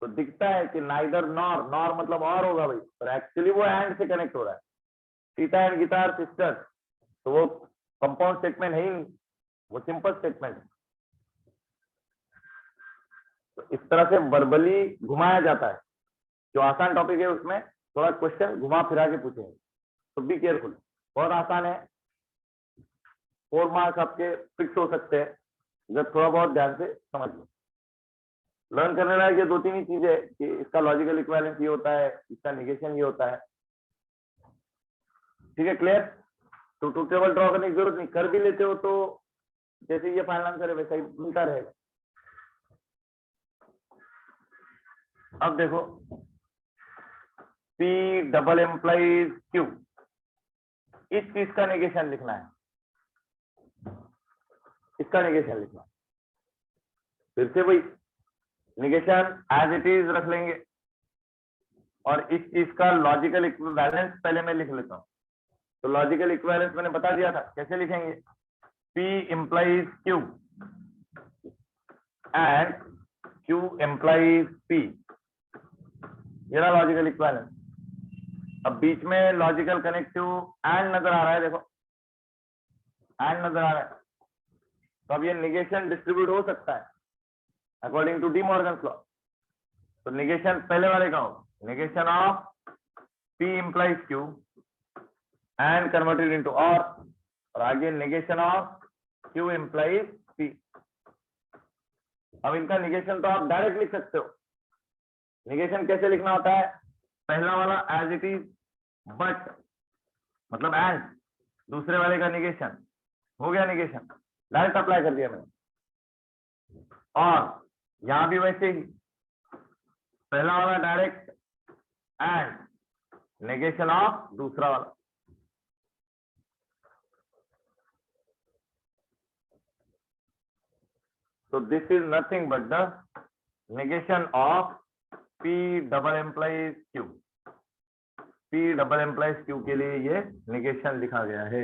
तो दिखता है कि नाइदर नॉर, नॉर मतलब और होगा भाई, पर एक्चुअली वो एंड से कनेक्ट हो रहा है, Sita and Gita are sisters, तो वो कंपाउंड स्टेटमेंट है ही नहीं, वो सिंपल स्टेटमेंट है। तो इस तरह से वर्बली घुमाया जाता है, जो आसान टॉपिक है उसमें थोड़ा क्वेश्चन घुमा फिरा के पूछेंगे, तो बी केयरफुल, बहुत आसान है, 4 मार्क्स आपके फिक्स हो सकते हैं जब थोड़ा बहुत ध्यान से समझ लो। लर्न करने लायक ये 2-3 ही चीजें कि इसका लॉजिकल इक्विवेलेंस ये होता है, इसका निगेशन ये होता है, ठीक है, क्लियर। तो ट्रूथ टेबल ड्रॉ करने की जरूरत नहीं, कर भी लेते हो तो जैसे ये फाइनल आंसर है वैसा ही मिलता रहेगा। अब देखो P डबल एम्प्लाइज Q, इस चीज का नेगेशन लिखना है, इसका नेगेशन लिखना है। फिर से वही नेगेशन एज इट इज रख लेंगे और इस चीज का लॉजिकल इक्विवेलेंस पहले मैं लिख लेता हूं। तो लॉजिकल इक्विवेलेंस मैंने बता दिया था, कैसे लिखेंगे, P implies Q and Q implies P, ये रहा लॉजिकल इक्विवेलेंस। अब बीच में लॉजिकल कनेक्टिव एंड नजर आ रहा है, देखो एंड नजर आ रहा है, तो अब ये नेगेशन डिस्ट्रीब्यूट हो सकता है according to De Morgan's law. तो नेगेशन पहले वाले का होगा, negation of P implies Q and converted into और आगे negation of Q implies P। अब इनका नेगेशन तो आप डायरेक्ट लिख सकते हो। नेगेशन कैसे लिखना होता है, पहला वाला एज इट इज बट मतलब एंड, दूसरे वाले का नेगेशन हो गया, नेगेशन डायरेक्ट अप्लाई कर दिया मैंने। और यहां भी वैसे ही पहला वाला डायरेक्ट एंड नेगेशन ऑफ दूसरा वाला। So this is nothing but the negation of P double implies Q। P double implies Q के लिए ये negation लिखा गया है।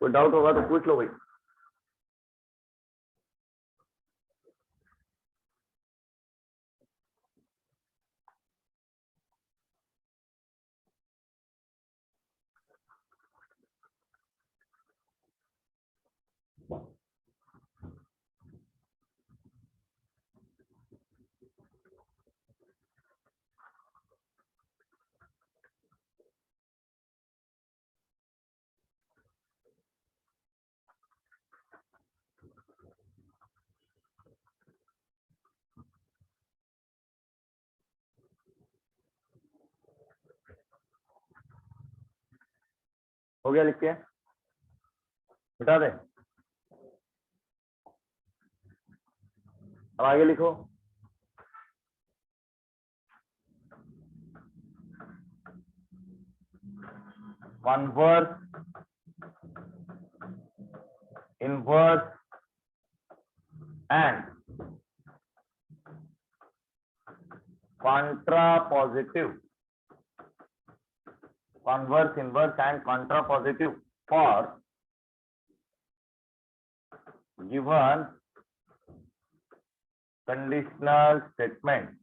कोई डाउट होगा तो पूछ लो भाई। हो गया, लिख के मिटा दे। अब आगे लिखो, converse, inverse and contrapositive, converse, inverse and contrapositive for given conditional statement।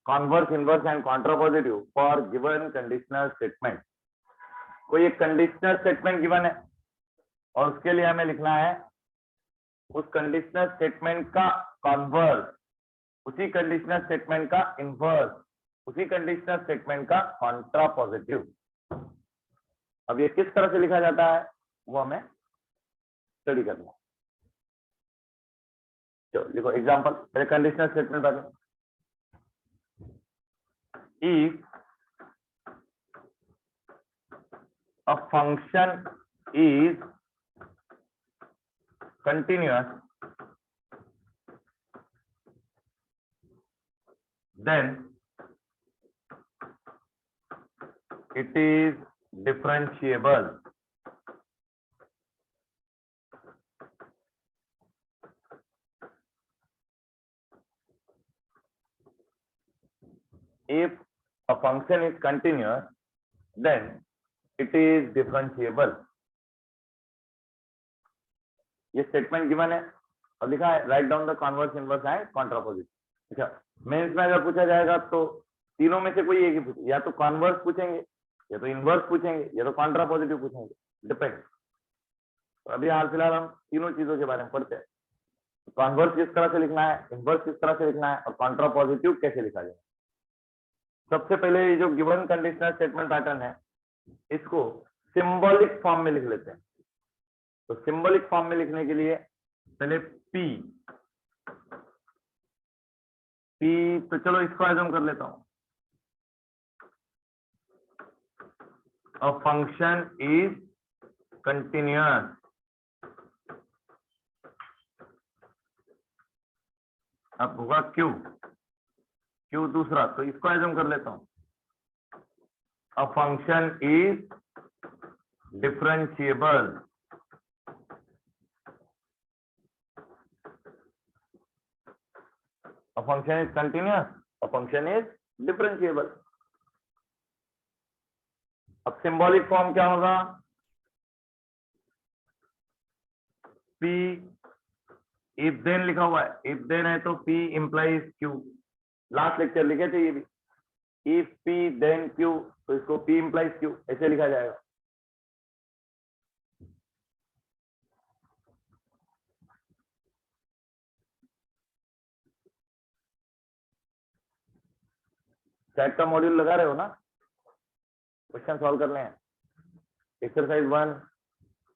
Converse, inverse and contrapositive for given conditional statement. कोई एक कंडीशनल स्टेटमेंट गिवन है और उसके लिए हमें लिखना है उस कंडीशनल स्टेटमेंट का कॉन्वर्स, उसी कंडीशनल स्टेटमेंट का इनवर्स, उसी कंडीशनल स्टेटमेंट का कॉन्ट्रापोजिटिव। अब ये किस तरह से लिखा जाता है वो हमें स्टडी करना है। चलो लिखो एग्जांपल, पहले कंडीशनल स्टेटमेंट बता। If a function is continuous, then it is differentiable। If a function is continuous, then it is differentiable। ये स्टेटमेंट गिवन है और लिखा है write down the converse, inverse and contrapositive. अच्छा, मेंस में अगर पूछा जाएगा तो तीनों में से कोई एक ही पूछे, या तो कॉन्वर्स पूछेंगे, या तो इनवर्स पूछेंगे, या तो कॉन्ट्रापोजिटिव पूछेंगे, डिपेंड। तो अभी हाल फिलहाल हम तीनों चीजों के बारे में पढ़ते हैं। कॉन्वर्स किस तरह से लिखना है, इनवर्स किस तरह से लिखना है और कॉन्ट्रापोजिटिव कैसे लिखा जाए। सबसे पहले ये जो गिवन कंडीशनल स्टेटमेंट पैटर्न है इसको सिंबॉलिक फॉर्म में लिख लेते हैं। तो सिंबॉलिक फॉर्म में लिखने के लिए पहले P तो चलो इसको एज्यूम कर लेता हूं, a function is continuous, अब होगा क्यू, क्यू दूसरा, तो इसको एज्यूम कर लेता हूं, a function is differentiable, a function is continuous, a function is differentiable. अब सिंबॉलिक फॉर्म क्या होगा, P इफ देन लिखा हुआ है, इफ देन है तो P implies Q, last lecture लिखे थे ये भी, इफ P देन Q, तो इसको P इंप्लाइज Q ऐसे लिखा जाएगा। चैट का मॉड्यूल लगा रहे हो ना, क्वेश्चन सॉल्व करने हैं, एक्सरसाइज 1,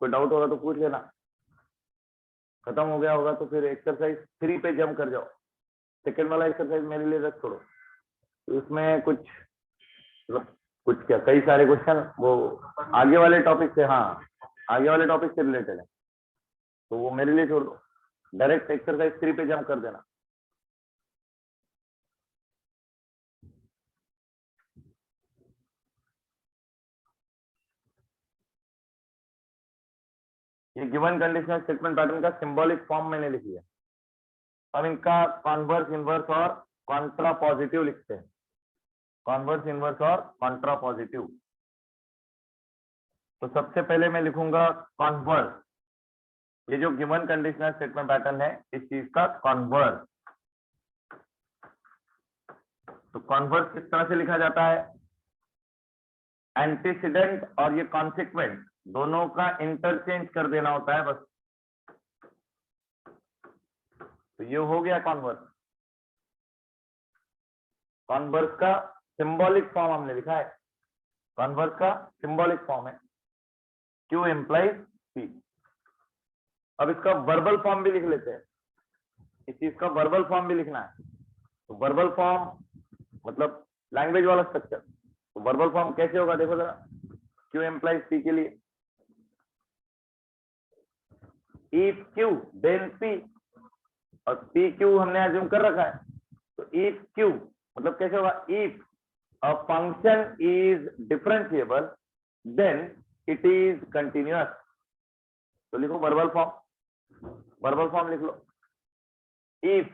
कोई डाउट होगा तो पूछ लेना, खत्म हो गया होगा तो फिर एक्सरसाइज 3 पे जंप कर जाओ, सेकंड वाला एक्सरसाइज मेरे लिए रख छोड़ो, उसमें कुछ क्या कई सारे क्वेश्चन वो आगे वाले टॉपिक से, हाँ आगे वाले टॉपिक से रिलेटेड है, तो वो मेरे लिए छोड़ दो, डायरेक्ट एक्सरसाइज 3 पे जंप कर देना। ये गिवन कंडीशनल स्टेटमेंट पैटर्न का सिंबॉलिक फॉर्म मैंने लिख लिया, अब इनका कॉन्वर्स, इनवर्स और कॉन्ट्रा पॉजिटिव लिखते हैं, कॉन्वर्स, इनवर्स और कॉन्ट्रा पॉजिटिव। तो सबसे पहले मैं लिखूंगा कॉन्वर्स, ये जो गिवन कंडीशनल स्टेटमेंट पैटर्न है इस चीज का कॉन्वर्स। तो कॉन्वर्स किस तरह से लिखा जाता है, एंटीसीडेंट और ये कॉन्सिक्वेंट दोनों का इंटरचेंज कर देना होता है बस, तो ये हो गया कॉन्वर्स। कॉन्वर्स का सिंबॉलिक फॉर्म हमने लिखा है, कॉन्वर्स का सिंबॉलिक फॉर्म है Q इंप्लाइज P। अब इसका वर्बल फॉर्म भी लिख लेते हैं, इस चीज का वर्बल फॉर्म भी लिखना है। तो वर्बल फॉर्म मतलब लैंग्वेज वाला स्ट्रक्चर, तो वर्बल फॉर्म कैसे होगा देखो जरा, Q इंप्लाइज P के लिए if Q then P, और PQ हमने अज्यूम कर रखा है, तो if Q मतलब कैसे होगा, if a function is differentiable then it is continuous। तो लिखो वर्बल फॉर्म, वर्बल फॉर्म लिख लो, if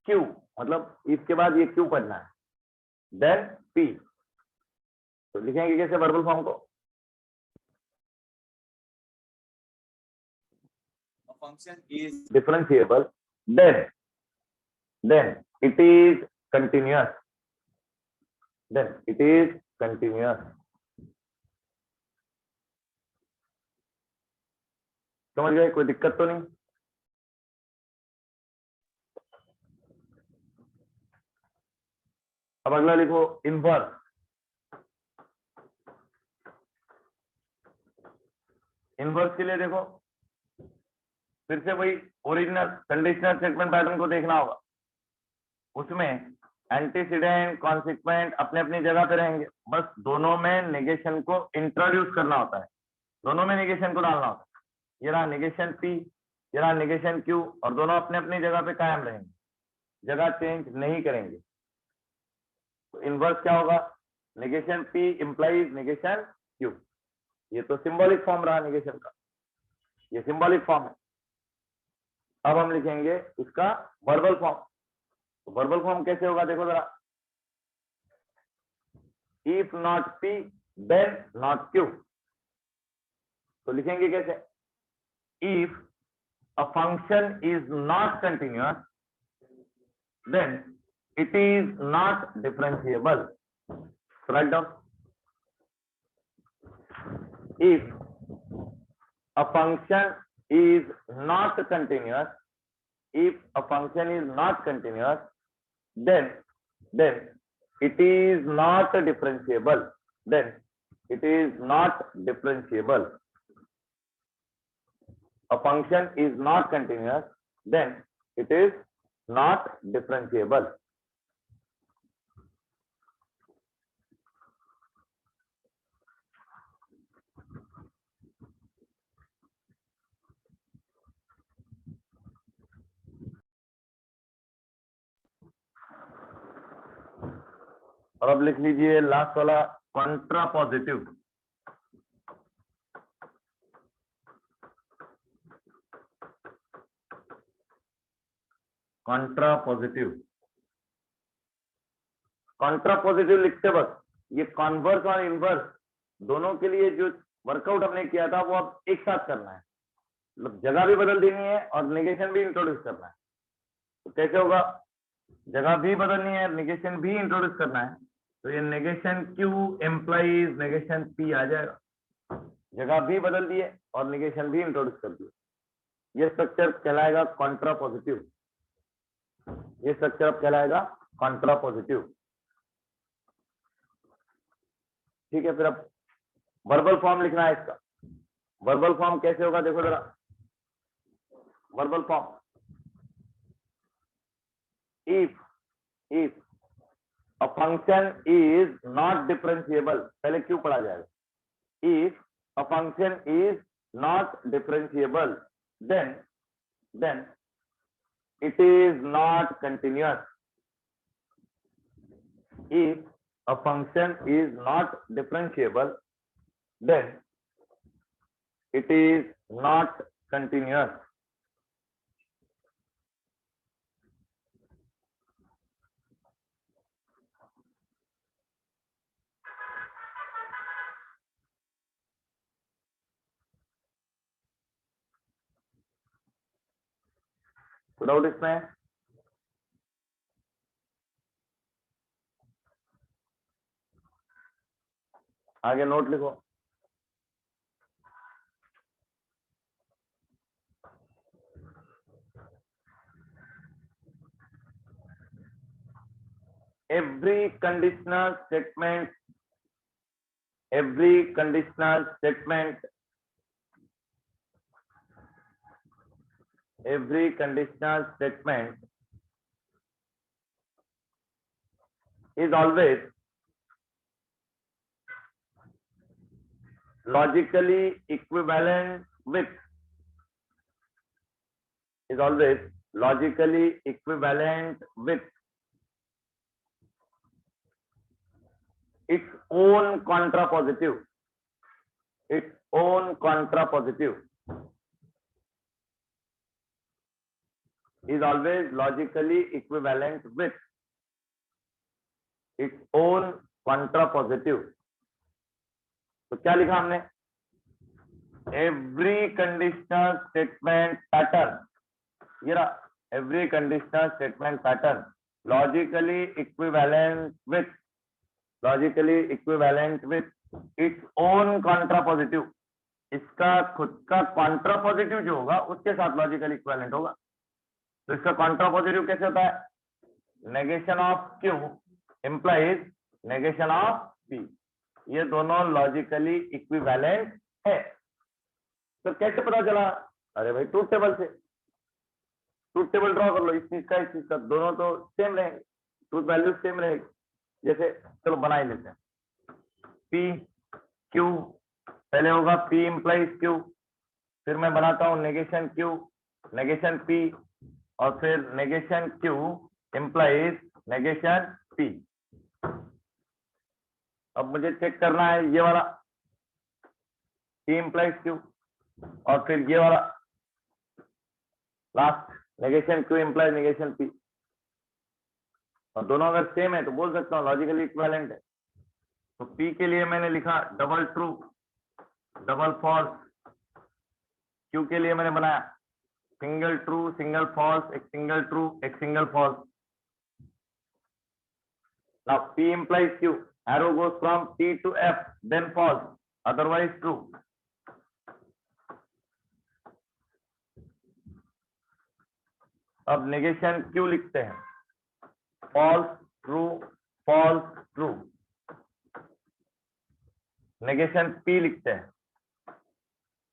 Q मतलब if के बाद ये Q पढ़ना है, then P, तो लिखेंगे कैसे वर्बल फॉर्म को, function is differentiable then it is continuous, then it is continuous। समझ गए, कोई दिक्कत तो नहीं। अब अगला लिखो इनवर्स, इनवर्स के लिए देखो फिर से वही ओरिजिनल कंडीशनल स्टेटमेंट पैटर्न को देखना होगा, उसमें एंटीसीडेंट कॉन्सिक्वेंट अपने अपनी जगह पे रहेंगे, बस दोनों में नेगेशन को इंट्रोड्यूस करना होता है, दोनों में नेगेशन को डालना होता है। ये रहा नेगेशन P, ये रहा नेगेशन Q, और दोनों अपने अपनी जगह पे कायम रहेंगे, जगह चेंज नहीं करेंगे। तो इनवर्स क्या होगा, negation P implies negation Q, ये तो सिंबॉलिक फॉर्म रहा नेगेशन का, ये सिंबॉलिक फॉर्म है। अब हम लिखेंगे इसका वर्बल फॉर्म, तो वर्बल फॉर्म कैसे होगा देखो जरा, if not P then not Q, तो लिखेंगे कैसे, if a function is not continuous then it is not differentiable. Right down, इफ अ फंक्शन is not continuous, if a function is not continuous then it is not differentiable, then it is not differentiable। A function is not continuous then it is not differentiable। और अब लिख लीजिए last वाला Contra positive. Contra positive, Contra positive लिखते वक्त ये converse और inverse दोनों के लिए जो वर्कआउट हमने किया था वो अब एक साथ करना है, मतलब जगह भी बदल देनी है और नेगेशन भी इंट्रोड्यूस करना है। तो कैसे होगा, जगह भी बदलनी है, नेगेशन भी इंट्रोड्यूस करना है, तो ये negation Q implies negation P आ जाएगा। जगह भी बदल दिए और नेगेशन भी इंट्रोड्यूस कर दिए, ये स्ट्रक्चर कहलाएगा कॉन्ट्रा पॉजिटिव। ये स्ट्रक्चर अब कहलाएगा कॉन्ट्रा पॉजिटिव। ठीक है, फिर अब वर्बल फॉर्म लिखना है इसका। वर्बल फॉर्म कैसे होगा देखो जरा। Verbal form, if a function is not differentiable, पहले क्यों पढ़ा जाएगा, if a function is not differentiable then it is not continuous. If a function is not differentiable, then it is not continuous. Doubt इसमें? आगे note लिखो। Every conditional statement is always logically equivalent with its own contrapositive. Its own contrapositive is always logically equivalent with its own contrapositive. तो क्या लिखा हमने, every conditional statement pattern, ये रहा every conditional statement pattern logically equivalent with its own contrapositive, इसका खुद का contrapositive जो होगा उसके साथ लॉजिकली इक्विवेलेंट होगा। तो इसका कॉन्ट्रापोजिटिव कैसे होता है, negation of Q implies negation of P, ये दोनों लॉजिकली इक्विवेलेंट है। तो कैसे पता चला, अरे भाई ट्रूथ टेबल से, ट्रूथ टेबल ड्रॉ कर लो, इस चीज का दोनों तो सेम रहेंगे, ट्रूथ वैल्यू सेम रहेगी। जैसे चलो बना ही लेते हैं, P Q, पहले होगा P इंप्लाइज Q, फिर मैं बनाता हूं नेगेशन Q नेगेशन P, और फिर negation Q implies negation P। अब मुझे चेक करना है ये वाला P इंप्लाइज Q, और फिर ये वाला last negation Q implies negation P, और दोनों अगर सेम है तो बोल सकता हूँ लॉजिकली इक्विवेलेंट है। तो P के लिए मैंने लिखा double true double false, Q के लिए मैंने बनाया सिंगल ट्रू सिंगल फॉल्स, एक सिंगल ट्रू एक single false. Now P implies Q, arrow goes from T to F, then false, otherwise true. अब नेगेशन Q लिखते हैं, false true। नेगेशन P लिखते हैं,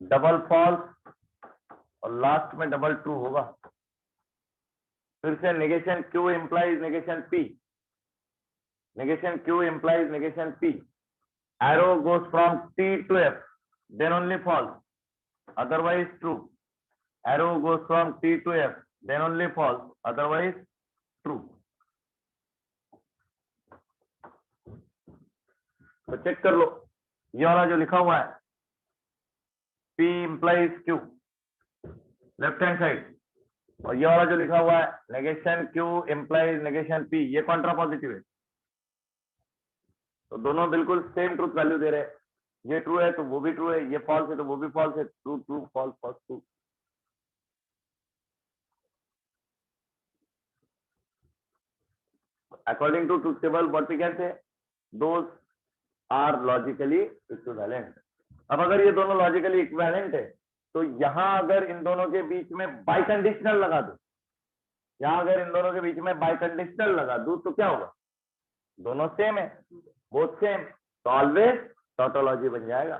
डबल फॉल्स और लास्ट में double true होगा। फिर से negation Q implies negation P, negation Q implies negation P, arrow goes from T to F, then only false, otherwise true. Arrow goes from T to F, then only false, otherwise true. तो check कर लो, ये वाला जो लिखा हुआ है P implies Q left hand side, और ये वाला जो लिखा हुआ है negation Q implies negation P, ये कॉन्ट्रा पॉजिटिव है। तो दोनों बिल्कुल सेम ट्रूथ वैल्यू दे रहे हैं, ये ट्रू है तो वो भी ट्रू है, ये फॉल्स है तो वो भी फॉल्स है, true true false false true. According to truth table what we can say, those are logically equivalent. अब अगर ये दोनों लॉजिकली इक्विवेलेंट है तो यहां अगर इन दोनों के बीच में बाई कंडीशनल लगा दो, यहां अगर इन दोनों के बीच में बाई कंडीशनल लगा दूं तो क्या होगा, दोनों सेम है, बोथ सेम, तो ऑलवेज टोटोलॉजी बन जाएगा।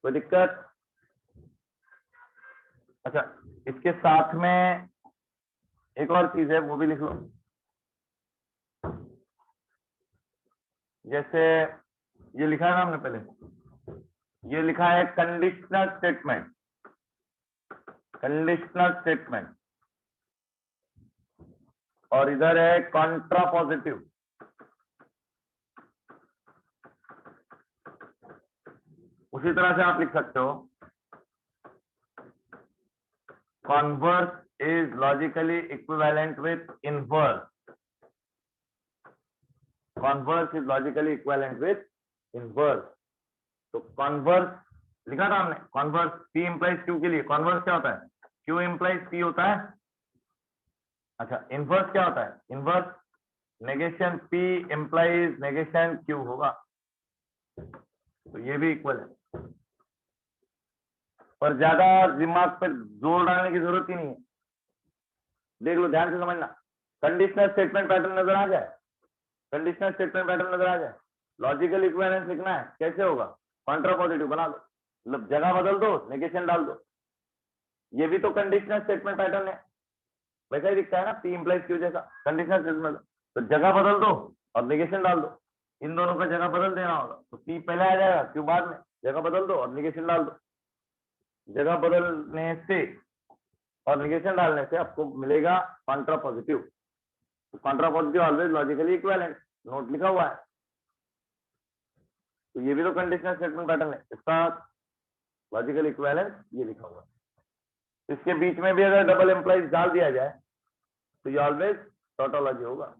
कोई दिक्कत? अच्छा, इसके साथ में एक और चीज है, वो भी लिख लो। जैसे ये लिखा है ना हमने पहले, ये लिखा है कंडीशनल स्टेटमेंट, कंडीशनल स्टेटमेंट, और इधर है कॉन्ट्रा पॉजिटिव। उसी तरह से आप लिख सकते हो converse is logically equivalent with inverse, converse is logically equivalent with inverse. तो कॉन्वर्स लिखा था हमने, कॉन्वर्स P इंप्लाइज Q के लिए कॉन्वर्स क्या होता है, Q इंप्लाइज P होता है। अच्छा, इनवर्स क्या होता है, inverse negation P implies negation Q होगा, तो ये भी इक्वल है। पर ज्यादा दिमाग पर जोर डालने की जरूरत ही नहीं है, देख लो ध्यान से समझना। कंडीशनल स्टेटमेंट पैटर्न नजर आ जाए, कंडीशनल स्टेटमेंट पैटर्न नजर आ जाए, लॉजिकल इक्विवेलेंस लिखना है, कैसे होगा, कॉन्ट्रा पॉजिटिव बना दो, मतलब जगह बदल दो, नेगेशन डाल दो। ये भी तो कंडीशनल स्टेटमेंट पैटर्न है, वैसा ही दिखता है ना, P इंप्लाइज Q जैसा कंडीशनल स्टेटमेंट। तो जगह बदल दो और नेगेशन डाल दो, इन दोनों का जगह बदल देना होगा, तो P पहले आ जाएगा, Q बाद में, जगह बदल दो और नेगेशन डाल दो। जगह बदलने से और नेगेशन डालने से आपको मिलेगा कॉन्ट्रा पॉजिटिव। तो Contra positive always logically equivalent, note लिखा हुआ है। तो ये भी तो कंडीशनल स्टेटमेंट पैटर्न है, इसका लॉजिकल इक्विवेलेंस ये लिखा हुआ है। इसके बीच में भी अगर डबल एम्प्लॉइज डाल दिया जाए तो ये ऑलवेज टोटोलॉजी होगा।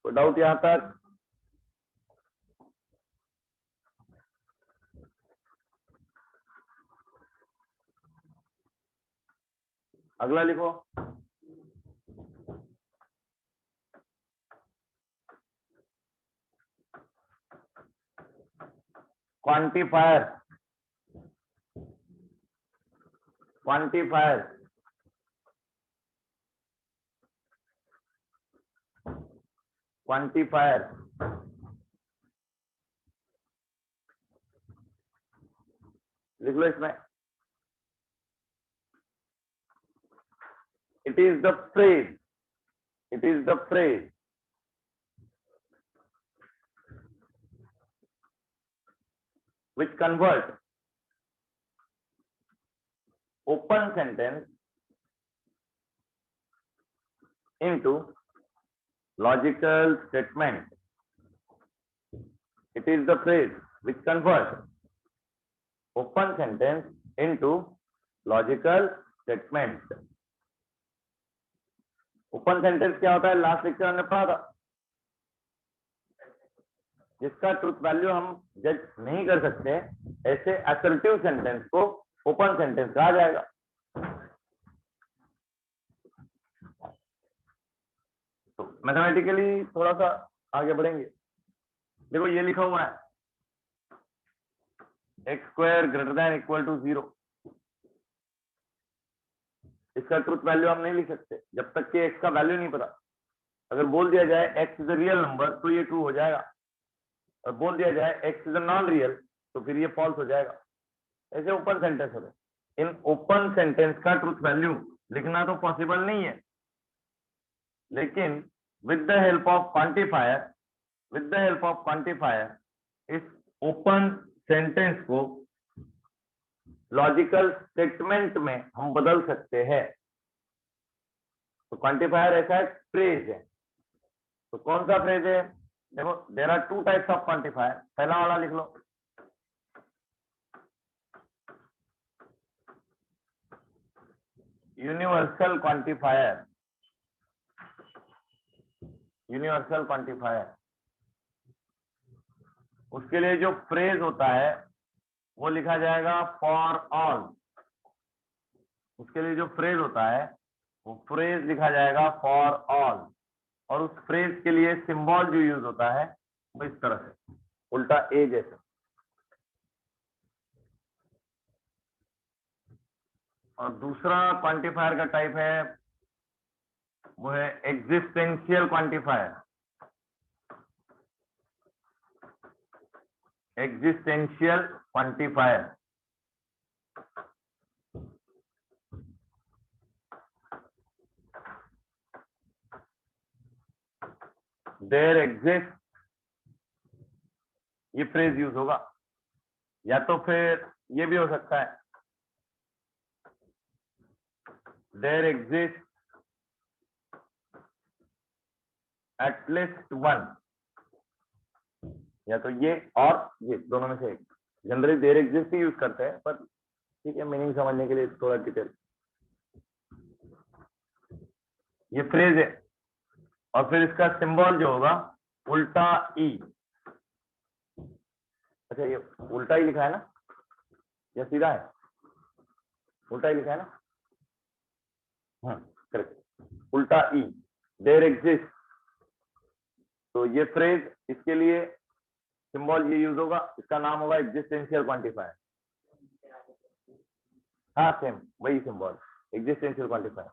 कोई डाउट यहां तक? अगला लिखो, क्वांटिफायर, क्वांटिफायर, क्वांटिफायर। लिख लो इसमें, it is the phrase, it is the phrase which convert open sentence into logical statement. It is the phrase which converts open sentence into logical statement. Open sentence क्या होता है, last lecture हमने पढ़ा था, जिसका truth value हम जज नहीं कर सकते, ऐसे असर्टिव सेंटेंस को ओपन सेंटेंस कहा जाएगा। तो मैथमेटिकली थोड़ा सा आगे बढ़ेंगे। देखो ये लिखा हुआ है x square greater than equal to 0, इसका ट्रुथ वैल्यू हम नहीं लिख सकते जब तक कि x का वैल्यू नहीं पता। अगर बोल दिया जाए x is a real number तो ये ट्रू हो जाएगा, और बोल दिया जाए x is a non real तो फिर ये फॉल्स हो जाएगा। ऐसे ओपन सेंटेंस हो गए। इन ओपन सेंटेंस का ट्रूथ वैल्यू लिखना तो पॉसिबल नहीं है, लेकिन with the help of quantifier इस ओपन सेंटेंस को लॉजिकल स्टेटमेंट में हम बदल सकते हैं। तो क्वांटिफायर ऐसा एक फ्रेज है। तो कौन सा फ्रेज है? देखो, there are two types of quantifier. पहला वाला लिख लो, यूनिवर्सल क्वांटिफायर। यूनिवर्सल क्वांटिफायर, उसके लिए जो फ्रेज होता है वो लिखा जाएगा फॉर ऑल। उसके लिए जो फ्रेज होता है वो फ्रेज लिखा जाएगा फॉर ऑल। और उस फ्रेज के लिए सिंबल जो यूज होता है वो इस तरह से, उल्टा ए जैसा। और दूसरा क्वांटिफायर का टाइप है वो है existential quantifier. Existential quantifier, there exist, ये फ्रेज यूज होगा। या तो फिर ये भी हो सकता है, देयर एग्जिस्ट एटलीस्ट वन। या तो ये और ये दोनों में से एक। जनरली देयर एग्जिस्ट ही यूज करते हैं, पर ठीक है, मीनिंग समझने के लिए थोड़ा डिटेल। ये फ्रेज है और फिर इसका सिंबल जो होगा उल्टा ई। अच्छा, ये उल्टा ही लिखा है ना या सीधा है? उल्टा ही लिखा है ना? हाँ, करेक्ट, उल्टा ई, देयर एग्जिस्ट। तो ये फ्रेज, इसके लिए सिंबल ये यूज होगा, इसका नाम होगा एग्जिस्टेंशियल क्वांटिफायर। हाँ, सेम वही सिंबल, एग्जिस्टेंशियल क्वांटिफायर।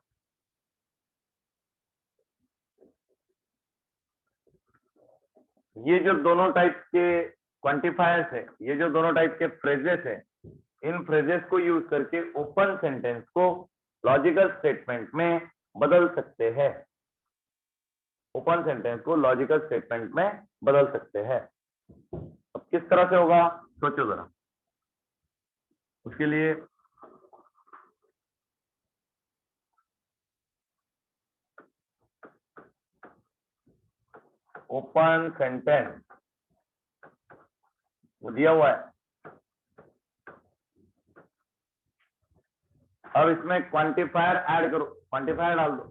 ये जो दोनों टाइप के क्वांटिफायर्स है, ये जो दोनों टाइप के फ्रेजेस है, इन फ्रेजेस को यूज करके ओपन सेंटेंस को लॉजिकल स्टेटमेंट में बदल सकते हैं। ओपन सेंटेंस को लॉजिकल स्टेटमेंट में बदल सकते हैं। अब किस तरह से होगा सोचो जरा। उसके लिए ओपन सेंटेंस वो दिया हुआ है। अब इसमें क्वांटिफायर ऐड करो, क्वांटिफायर डाल दो।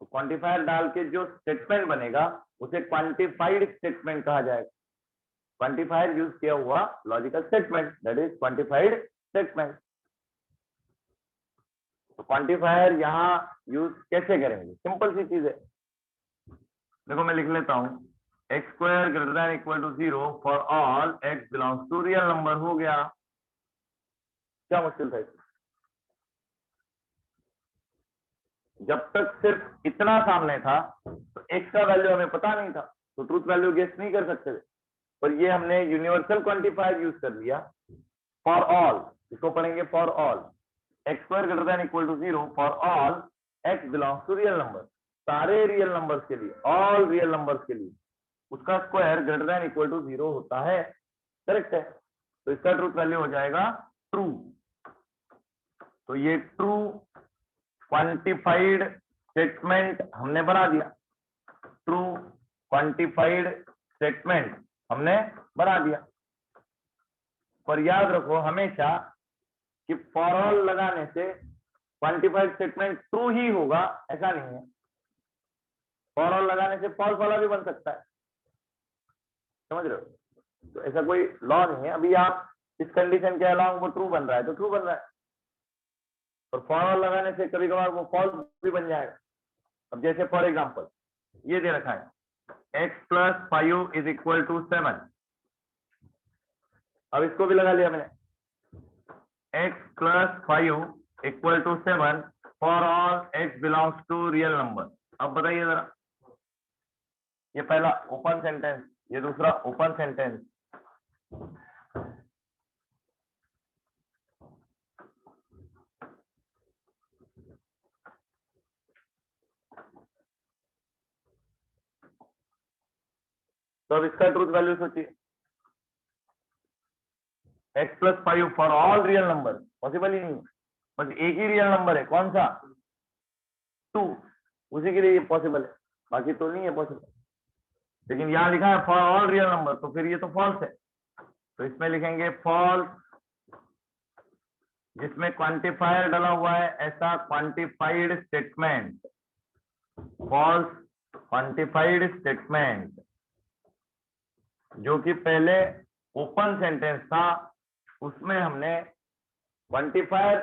तो क्वांटिफायर डाल के जो स्टेटमेंट बनेगा उसे क्वांटिफाइड स्टेटमेंट कहा जाएगा। क्वांटिफायर यूज किया हुआ logical statement, that is quantified statement. तो क्वांटिफायर यहाँ यूज कैसे करेंगे? सिंपल सी चीज है। देखो, मैं लिख लेता हूं, x square greater than equal to 0 for all x belongs to real number. हो गया, क्या मुश्किल था इसमें? जब तक सिर्फ इतना सामने था तो एक्स का वैल्यू हमें पता नहीं था, तो ट्रूथ वैल्यू गेस नहीं कर सकते थे। पर ये हमने यूनिवर्सल क्वांटिफायर यूज कर लिया फॉर ऑल। इसको पढ़ेंगे for all x square greater than equal to 0 for all x belongs to real number. सारे रियल नंबर्स के लिए, ऑल रियल नंबर्स के लिए उसका square greater than equal to 0 होता है। करेक्ट है, तो इसका ट्रूथ वैल्यू हो जाएगा ट्रू। तो ये ट्रू क्वांटिफाइड स्टेटमेंट हमने बना दिया। ट्रू क्वांटिफाइड स्टेटमेंट हमने बना दिया। पर याद रखो हमेशा कि फॉर ऑल लगाने से क्वांटिफाइड स्टेटमेंट ट्रू ही होगा ऐसा नहीं है। फॉर ऑल लगाने से फॉल्स वाला भी बन सकता है, समझ रहे हो? तो ऐसा कोई लॉ नहीं है। अभी आप इस कंडीशन के अलावा वो ट्रू बन रहा है तो ट्रू बन रहा है, और फॉर ऑल लगाने से कभी कभार वो फॉल्स भी बन जाएगा। अब जैसे फॉर एग्जांपल ये दे रखा है x plus 5 is equal to 7। अब इसको भी लगा लिया मैंने, x plus 5 equal to 7 for all x belongs to real number. अब बताइए जरा, ये पहला ओपन सेंटेंस, ये दूसरा ओपन सेंटेंस। तो अब इसका ट्रूथ वैल्यू सोचिए, x+5 for all real number possible ही नहीं, बस एक ही रियल नंबर है, कौन सा 2, उसी के लिए ये पॉसिबल है, बाकी तो नहीं है पॉसिबल। लेकिन यहाँ लिखा है फॉर ऑल रियल नंबर, तो फिर ये तो फॉल्स है, तो इसमें लिखेंगे फॉल्स, जिसमें क्वांटिफायर डाला हुआ है ऐसा quantified statement, false quantified statement, जो कि पहले ओपन सेंटेंस था उसमें हमने क्वांटिफायर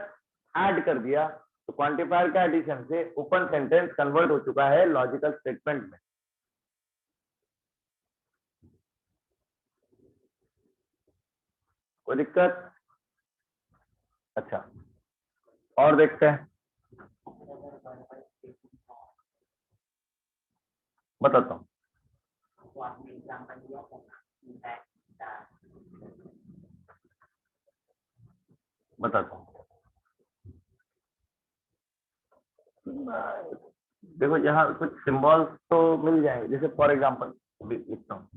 ऐड कर दिया, तो क्वांटिफायर के एडिशन से ओपन सेंटेंस कन्वर्ट हो चुका है लॉजिकल स्टेटमेंट में। कोई दिक्कत? अच्छा, और देखते हैं, बताता हूँ। बताता हूँ, देखो यहाँ कुछ सिंबल्स तो मिल जाएंगे, जैसे फॉर एग्जांपल लिखता हूँ,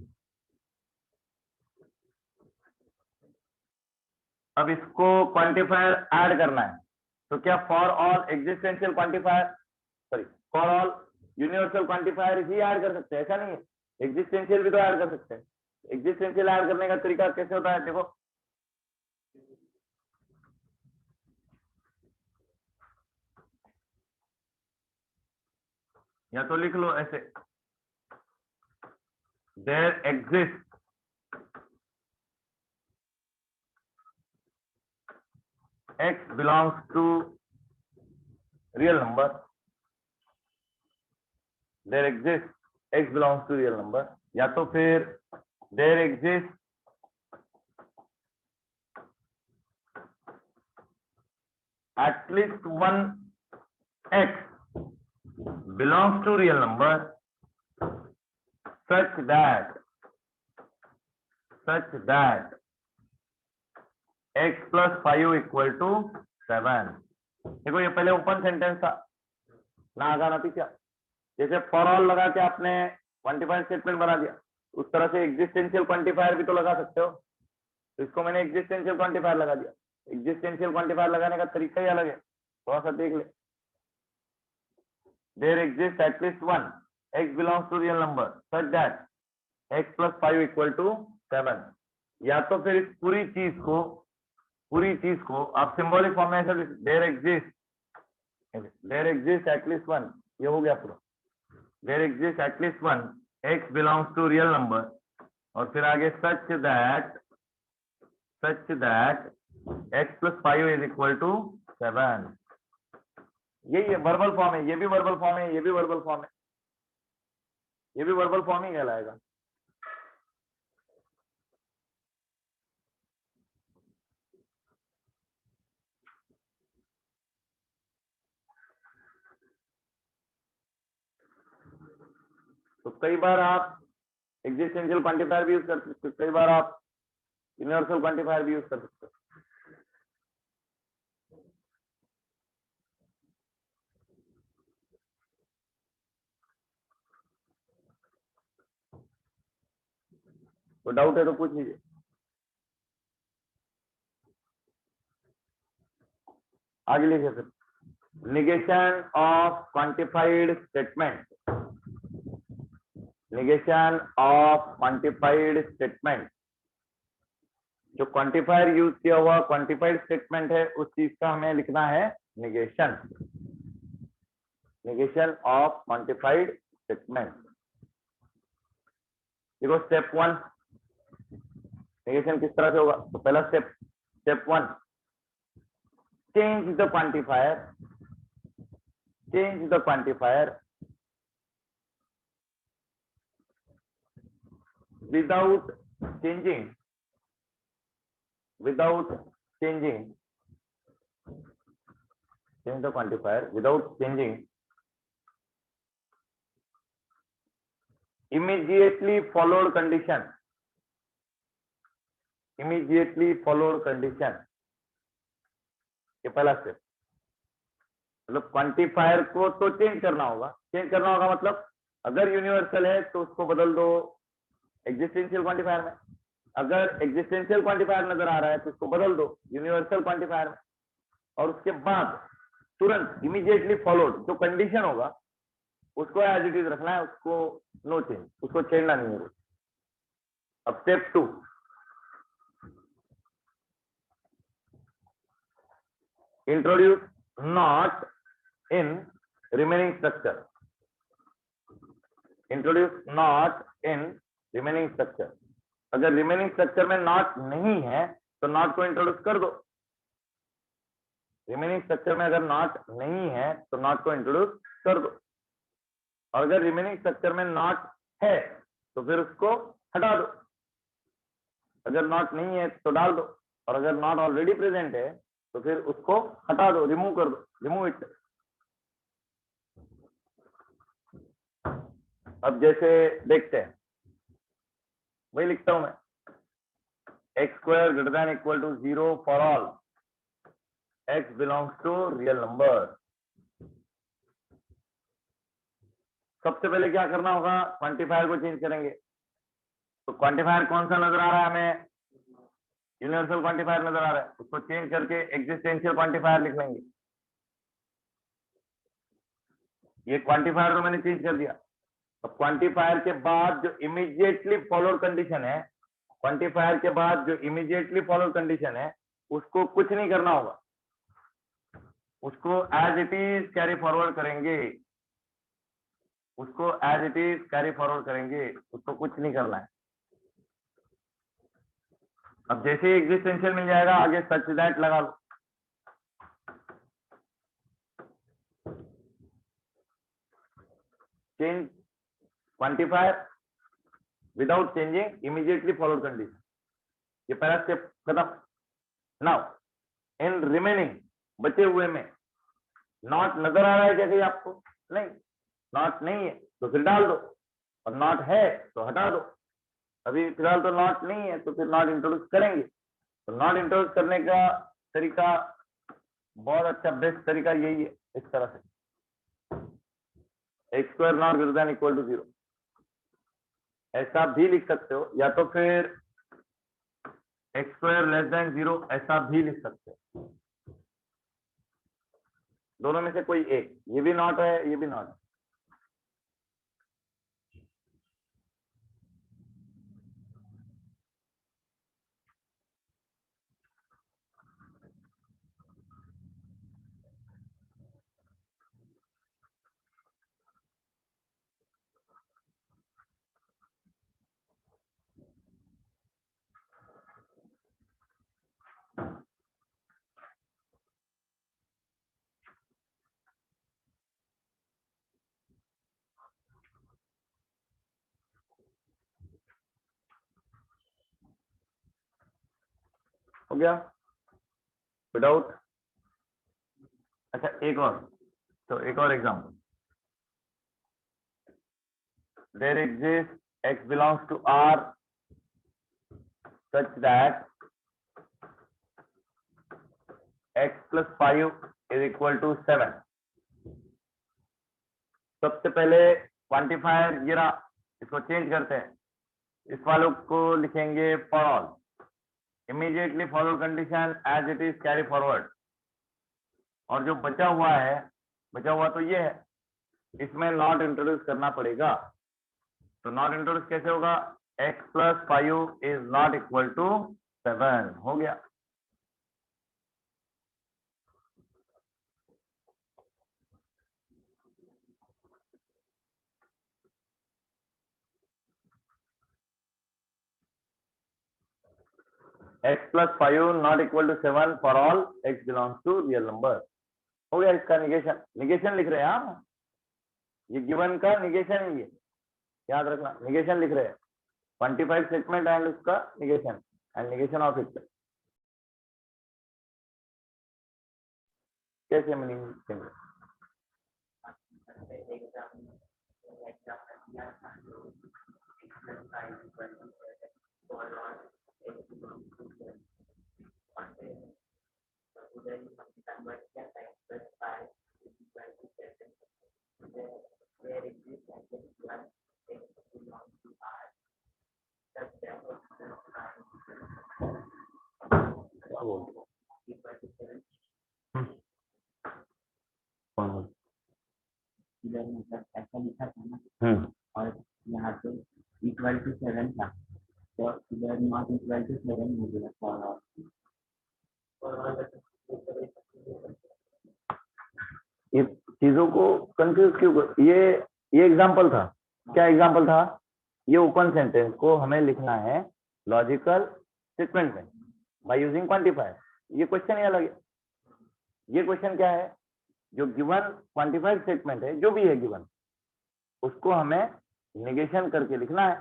अब इसको क्वांटिफायर ऐड करना है, तो क्या for all existential quantifier, sorry for all universal quantifier he add कर सकते हैं? ऐसा नहीं है, एग्जिस्टेंशियल भी तो ऐड कर सकते हैं। एग्जिस्टेंशियल ऐड करने का तरीका कैसे होता है, देखो या तो लिख लो ऐसे, there exist x belongs to real number, there exists x belongs to real number, या तो फिर there exists at least one x belongs to real number such that x+5 equal to 7। देखो ये पहले ओपन सेंटेंस था, ना आगा ना पीछा, जैसे फॉर ऑल लगा के आपने क्वांटिफायर स्टेटमेंट बना दिया, उस तरह से एग्जिस्टेंशियल क्वांटिफायर भी तो लगा सकते हो, तो इसको मैंने एग्जिस्टेंशियल क्वांटिफायर लगा दिया। एग्जिस्टेंशियल क्वांटिफायर लगाने का तरीका ही अलग है, थोड़ा सा देख ले। There exist at least one x belongs to real number such that x+5 equal to 7, या तो फिर इस पूरी चीज को आप सिंबॉलिक फॉर्म में ऐसा, देयर एग्जिस्ट एटलीस्ट वन, ये हो गया पूरा, there exist at least one x belongs to real number, और फिर आगे such that x+5 is equal to 7। यही है वर्बल फॉर्म है, ये भी वर्बल फॉर्म है, ये भी वर्बल फॉर्म है, ये भी वर्बल फॉर्म ही कहलाएगा। तो कई बार आप एग्जिस्टेंशियल क्वांटिफायर भी यूज कर सकते हो, कई बार आप यूनिवर्सल क्वांटिफायर भी यूज कर सकते हो। तो डाउट है तो पूछ लीजिए। आगे लिखिए फिर, negation of quantified statement, negation of quantified statement, जो क्वांटिफायर यूज किया हुआ क्वांटिफाइड स्टेटमेंट है उस चीज का हमें लिखना है negation, negation of quantified statement। देखो स्टेप 1 negation किस तरह से होगा, तो पहला step 1, change the quantifier without changing change the quantifier without changing immediately followed condition, ये पहला स्टेप। मतलब क्वांटिफायर को तो चेंज करना होगा मतलब अगर यूनिवर्सल है तो उसको बदल दो एग्जिस्टेंशियल क्वांटिफायर में। अगर एग्जिस्टेंशियल क्वांटिफायर नजर आ रहा है तो इसको बदल दो यूनिवर्सल क्वांटिफायर में, और उसके बाद तुरंत इमीडिएटली फॉलोड जो कंडीशन होगा उसको एज इट इज रखना है, उसको नो चेंज, उसको छेड़ना नहीं है। अब step 2, introduce not in remaining structure. Introduce not in remaining structure. अगर रिमेनिंग स्ट्रक्चर में नॉट नहीं है तो नॉट को इंट्रोड्यूस कर दो। रिमेनिंग स्ट्रक्चर में अगर नॉट नहीं है तो नॉट को इंट्रोड्यूस कर दो, और अगर रिमेनिंग स्ट्रक्चर में नॉट है तो फिर उसको हटा दो। अगर नॉट नहीं है तो डाल दो, और अगर नॉट ऑलरेडी प्रेजेंट है तो फिर उसको हटा दो, रिमूव कर दो, रिमूव इट। अब जैसे देखते हैं, वही लिखता हूं मैं, x square greater than equal to 0 for all x belongs to real number. सबसे पहले क्या करना होगा, क्वांटिफायर को चेंज करेंगे। तो क्वांटिफायर कौन सा नजर आ रहा है हमें, यूनिवर्सल क्वांटिफायर नजर आ रहा है, उसको चेंज करके एग्जिस्टेंशियल क्वांटिफायर लिख लेंगे। ये क्वांटिफायर तो मैंने चेंज कर दिया। अब क्वांटिफायर के बाद जो इमीडिएटली फॉलोड कंडीशन है, क्वांटिफायर के बाद जो इमीडिएटली फॉलोड कंडीशन है उसको कुछ नहीं करना होगा, उसको as it is carry forward करेंगे, उसको as it is carry forward करेंगे, उसको कुछ नहीं करना है। अब जैसे ही एग्जिस्टेंशियल मिल जाएगा आगे सच दैट लगा लो। Change quantifier without changing immediately followed condition, ये पहला स्टेप खत्म। नाउ इन रिमेनिंग बचे हुए में नॉट नजर आ रहा है क्या कहीं आपको, नहीं, नॉट नहीं है तो फिर डाल दो, और नॉट है तो हटा दो। अभी फिलहाल तो नॉट नहीं है तो फिर नॉट इंट्रोड्यूस करेंगे। तो नॉट इंट्रोड्यूस करने का तरीका बहुत अच्छा, बेस्ट तरीका यही है, इस तरह से x square not greater than equal to 0 ऐसा भी लिख सकते हो, या तो फिर एक्स स्क्वायर लेस देन 0 ऐसा भी लिख सकते हो। दोनों में से कोई एक, ये भी नॉट है ये भी नॉट है। हो गया विदाउट। अच्छा एक और, तो एक और example, there exist x belongs to R such that x plus 5 is equal to 7। सबसे पहले क्वांटिफायर ये रहा, इसको चेंज करते हैं, इस वालों को लिखेंगे for all, immediately follow condition as it is carry forward, और जो बचा हुआ है, बचा हुआ तो ये है, इसमें नॉट इंट्रोड्यूस करना पड़ेगा। तो नॉट इंट्रोड्यूस कैसे होगा, x plus 5 is not equal to 7, हो गया। x plus 5 not equal to 7 for all x belongs to real number, हो गया इसका निगेशन। निगेशन लिख रहे हैं आप, ये गिवन का निगेशन ही है, याद रखना, निगेशन लिख रहे हैं, क्वांटिफाइड स्टेटमेंट एंड उसका negation and negation of it. कैसे मीनिंग, इधर मतलब ऐसा लिखा था ना, और यहाँ पे इक्वल टू 7 था, तो इधर नॉट इक्वल टू 7 हो गया फॉर ये चीजों को कंफ्यूज क्यों कर, ये एग्जांपल था। क्या एग्जांपल था? ये ओपन सेंटेंस को हमें लिखना है लॉजिकल स्टेटमेंट में बाय यूजिंग क्वांटिफायर। ये क्वेश्चन ही अलग है। ये क्वेश्चन क्या है? जो गिवन क्वांटिफाइड स्टेटमेंट है, जो भी है गिवन, उसको हमें नेगेशन करके लिखना है।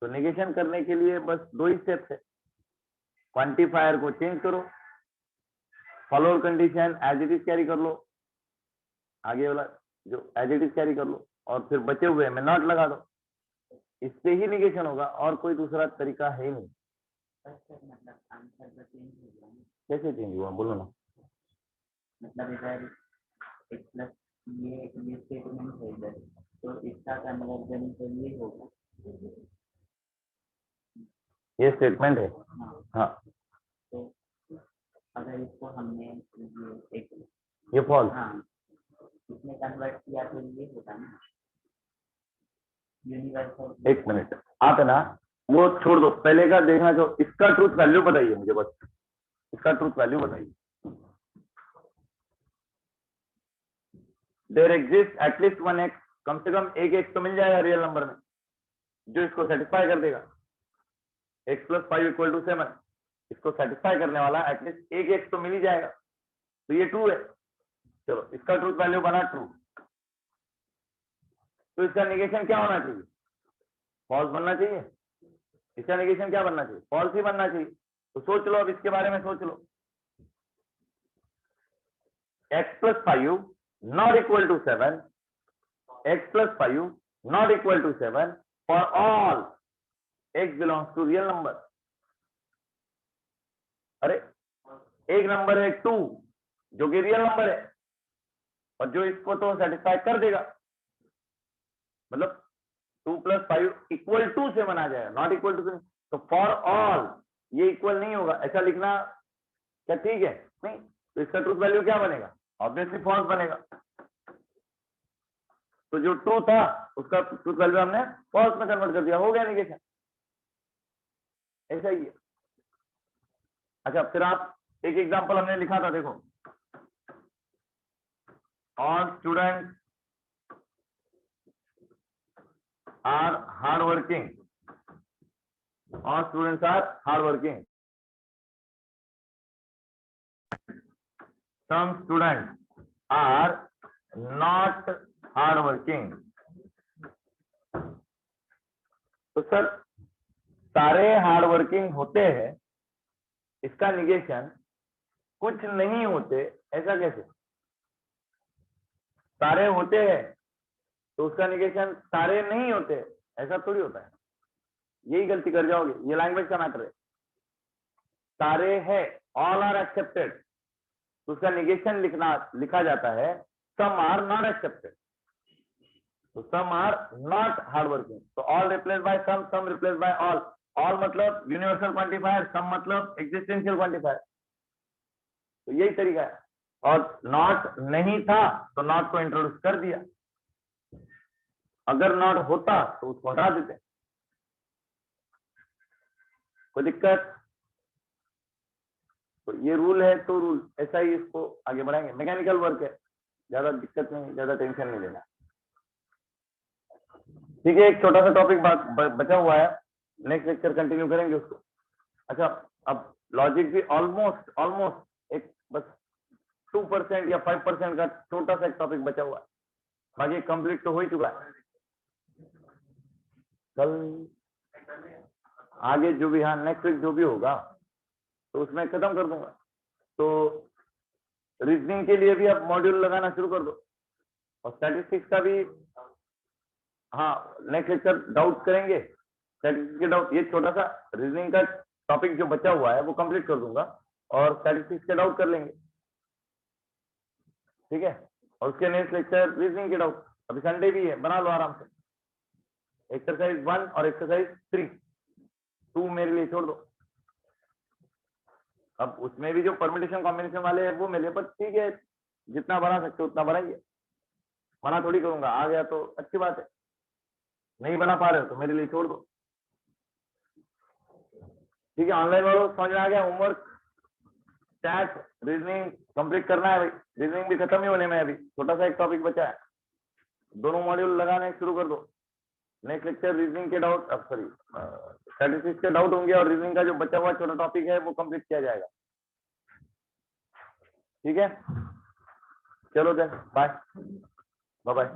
तो नेगेशन करने के लिए बस 2 ही स्टेप्स है। क्वांटिफायर को चेंज करो, follower condition as it is carry कर लो, आगे वाला जो एज इट इज कैरी कर लो, और फिर बचे हुए में नॉट लगा दो। इससे ही नेगेशन होगा, और कोई दूसरा तरीका है ही नहीं। मतलब आंसर तो चेंज हो गया ना। कैसे चेंज हुआ, बोलो ना। मतलब इधर एक प्लस ये स्टेटमेंट है इधर, तो इसका कन्वर्जन तो ये होगा। ये स्टेटमेंट है। हाँ, तो अगर इसको हमने ये फॉल्स। हाँ इसमें कन्वर्ट किया तो ये होगा ना यूनिवर्सल। एक मिनट, आप है ना वो छोड़ दो, पहले का देखना। जो इसका ट्रूथ वैल्यू बताइए मुझे, बस इसका ट्रूथ वैल्यू बताइए। देयर एग्जिस्ट एटलीस्ट 1 एक्स, कम से कम एक एक्स तो मिल जाएगा रियल नंबर में जो इसको सेटिस्फाई कर देगा। x + 5 = 7, इसको सेटिस्फाई करने वाला एटलीस्ट एक एक्स तो मिल ही जाएगा। तो ये ट्रू है। चलो, इसका ट्रूथ वैल्यू बना ट्रू। तो इसका नेगेशन क्या होना चाहिए? फॉल्स बनना चाहिए। इसका नेगेशन क्या बनना चाहिए? फॉल्स ही बनना चाहिए। तो सोच लो, अब इसके बारे में सोच लो। x + 5 not equal to 7, x + 5 not equal to 7 for all x belongs to real number। अरे एक नंबर है 2 जो कि रियल नंबर है, और जो इसको तो सेटिस्फाई कर देगा। मतलब 2 + 5 = 7 आ जाएगा, नॉट इक्वल टू। तो फॉर ऑल ये इक्वल नहीं होगा, ऐसा लिखना क्या ठीक है? नहीं। तो इसका ट्रूथ वैल्यू क्या बनेगा? ऑब्वियसली फॉल्स बनेगा। तो जो ट्रू था उसका ट्रूथ वैल्यू हमने फॉल्स में कन्वर्ट कर दिया, हो गया नेगेशन। ऐसा ही है। अच्छा, फिर आप एक एग्जांपल हमने लिखा था, देखो। All students are hard working, all students are hardworking. Some students are not hardworking. तो सर सारे हार्डवर्किंग होते हैं, इसका निगेशन कुछ नहीं होते, ऐसा कैसे? सारे होते हैं तो उसका निगेशन सारे नहीं होते, ऐसा थोड़ी होता है। यही गलती कर जाओगे, ये लैंग्वेज का मैटर है। सारे है, ऑल आर एक्सेप्टेड, तो उसका निगेशन लिखा जाता है सम आर नॉट एक्सेप्टेड। तो some are not hard working, तो all replace by some, some replace by all. All मतलब यूनिवर्सल क्वांटिफायर, सम मतलब एग्जिस्टेंशियल क्वांटिफायर। तो यही तरीका है। और नॉट नहीं था तो नॉट को इंट्रोड्यूस कर दिया। अगर नॉट होता तो उसको हटा देते। कोई दिक्कत? तो ये रूल है, तो रूल ऐसा ही इसको आगे बढ़ाएंगे। मैकेनिकल वर्क है, ज्यादा दिक्कत नहीं, ज्यादा टेंशन नहीं लेना। ठीक है, एक छोटा सा टॉपिक बचा हुआ है, नेक्स्ट लेक्चर कंटिन्यू करेंगे उसको। अच्छा, अब लॉजिक भी ऑलमोस्ट एक बस 2% या 5% का छोटा सा एक टॉपिक बचा हुआ है, बाकी कंप्लीट तो हो ही चुका है। कल आगे जो भी, हाँ नेक्स्ट वीक जो भी होगा तो उसमें खत्म कर दूंगा। तो रीजनिंग के लिए भी आप मॉड्यूल लगाना शुरू कर दो, और स्टैटिस्टिक्स का भी हाँ नेक्स्ट लेक्चर डाउट करेंगे। स्टैटिस्टिक्स के डाउट, ये छोटा सा रीजनिंग का टॉपिक जो बचा हुआ है वो कंप्लीट कर दूंगा, और स्टैटिस्टिक्स के डाउट कर लेंगे। ठीक है, और उसके नेक्स्ट लेक्चर रीजनिंग के डाउट। अभी संडे भी है, बना लो आराम से। एक्सरसाइज 1 और एक्सरसाइज 3, 2 मेरे लिए छोड़ दो। अब उसमें भी जो परम्यूटेशन कॉम्बिनेशन वाले हैं वो मिले, पर ठीक है जितना बना सकते हो उतना बनाइए, मना थोड़ी करूंगा, आ गया तो अच्छी बात है, नहीं बना पा रहे हो तो मेरे लिए छोड़ दो। ठीक है, ऑनलाइन वालों समझ में आ गया, होमवर्क स्टैट रीजनिंग कंप्लीट करना है भाई, रीजनिंग भी खत्म ही होने में है, अभी छोटा सा एक टॉपिक बचा है, दोनों मॉड्यूल लगाने शुरू कर दो। नेक्स्ट लेक्चर रीजनिंग के डाउट, अब सॉरी स्टैटिस्टिक्स के डाउट होंगे और रीजनिंग का जो बचा हुआ छोटा टॉपिक है वो कंप्लीट किया जाएगा। ठीक है, चलो देन बाय बाय।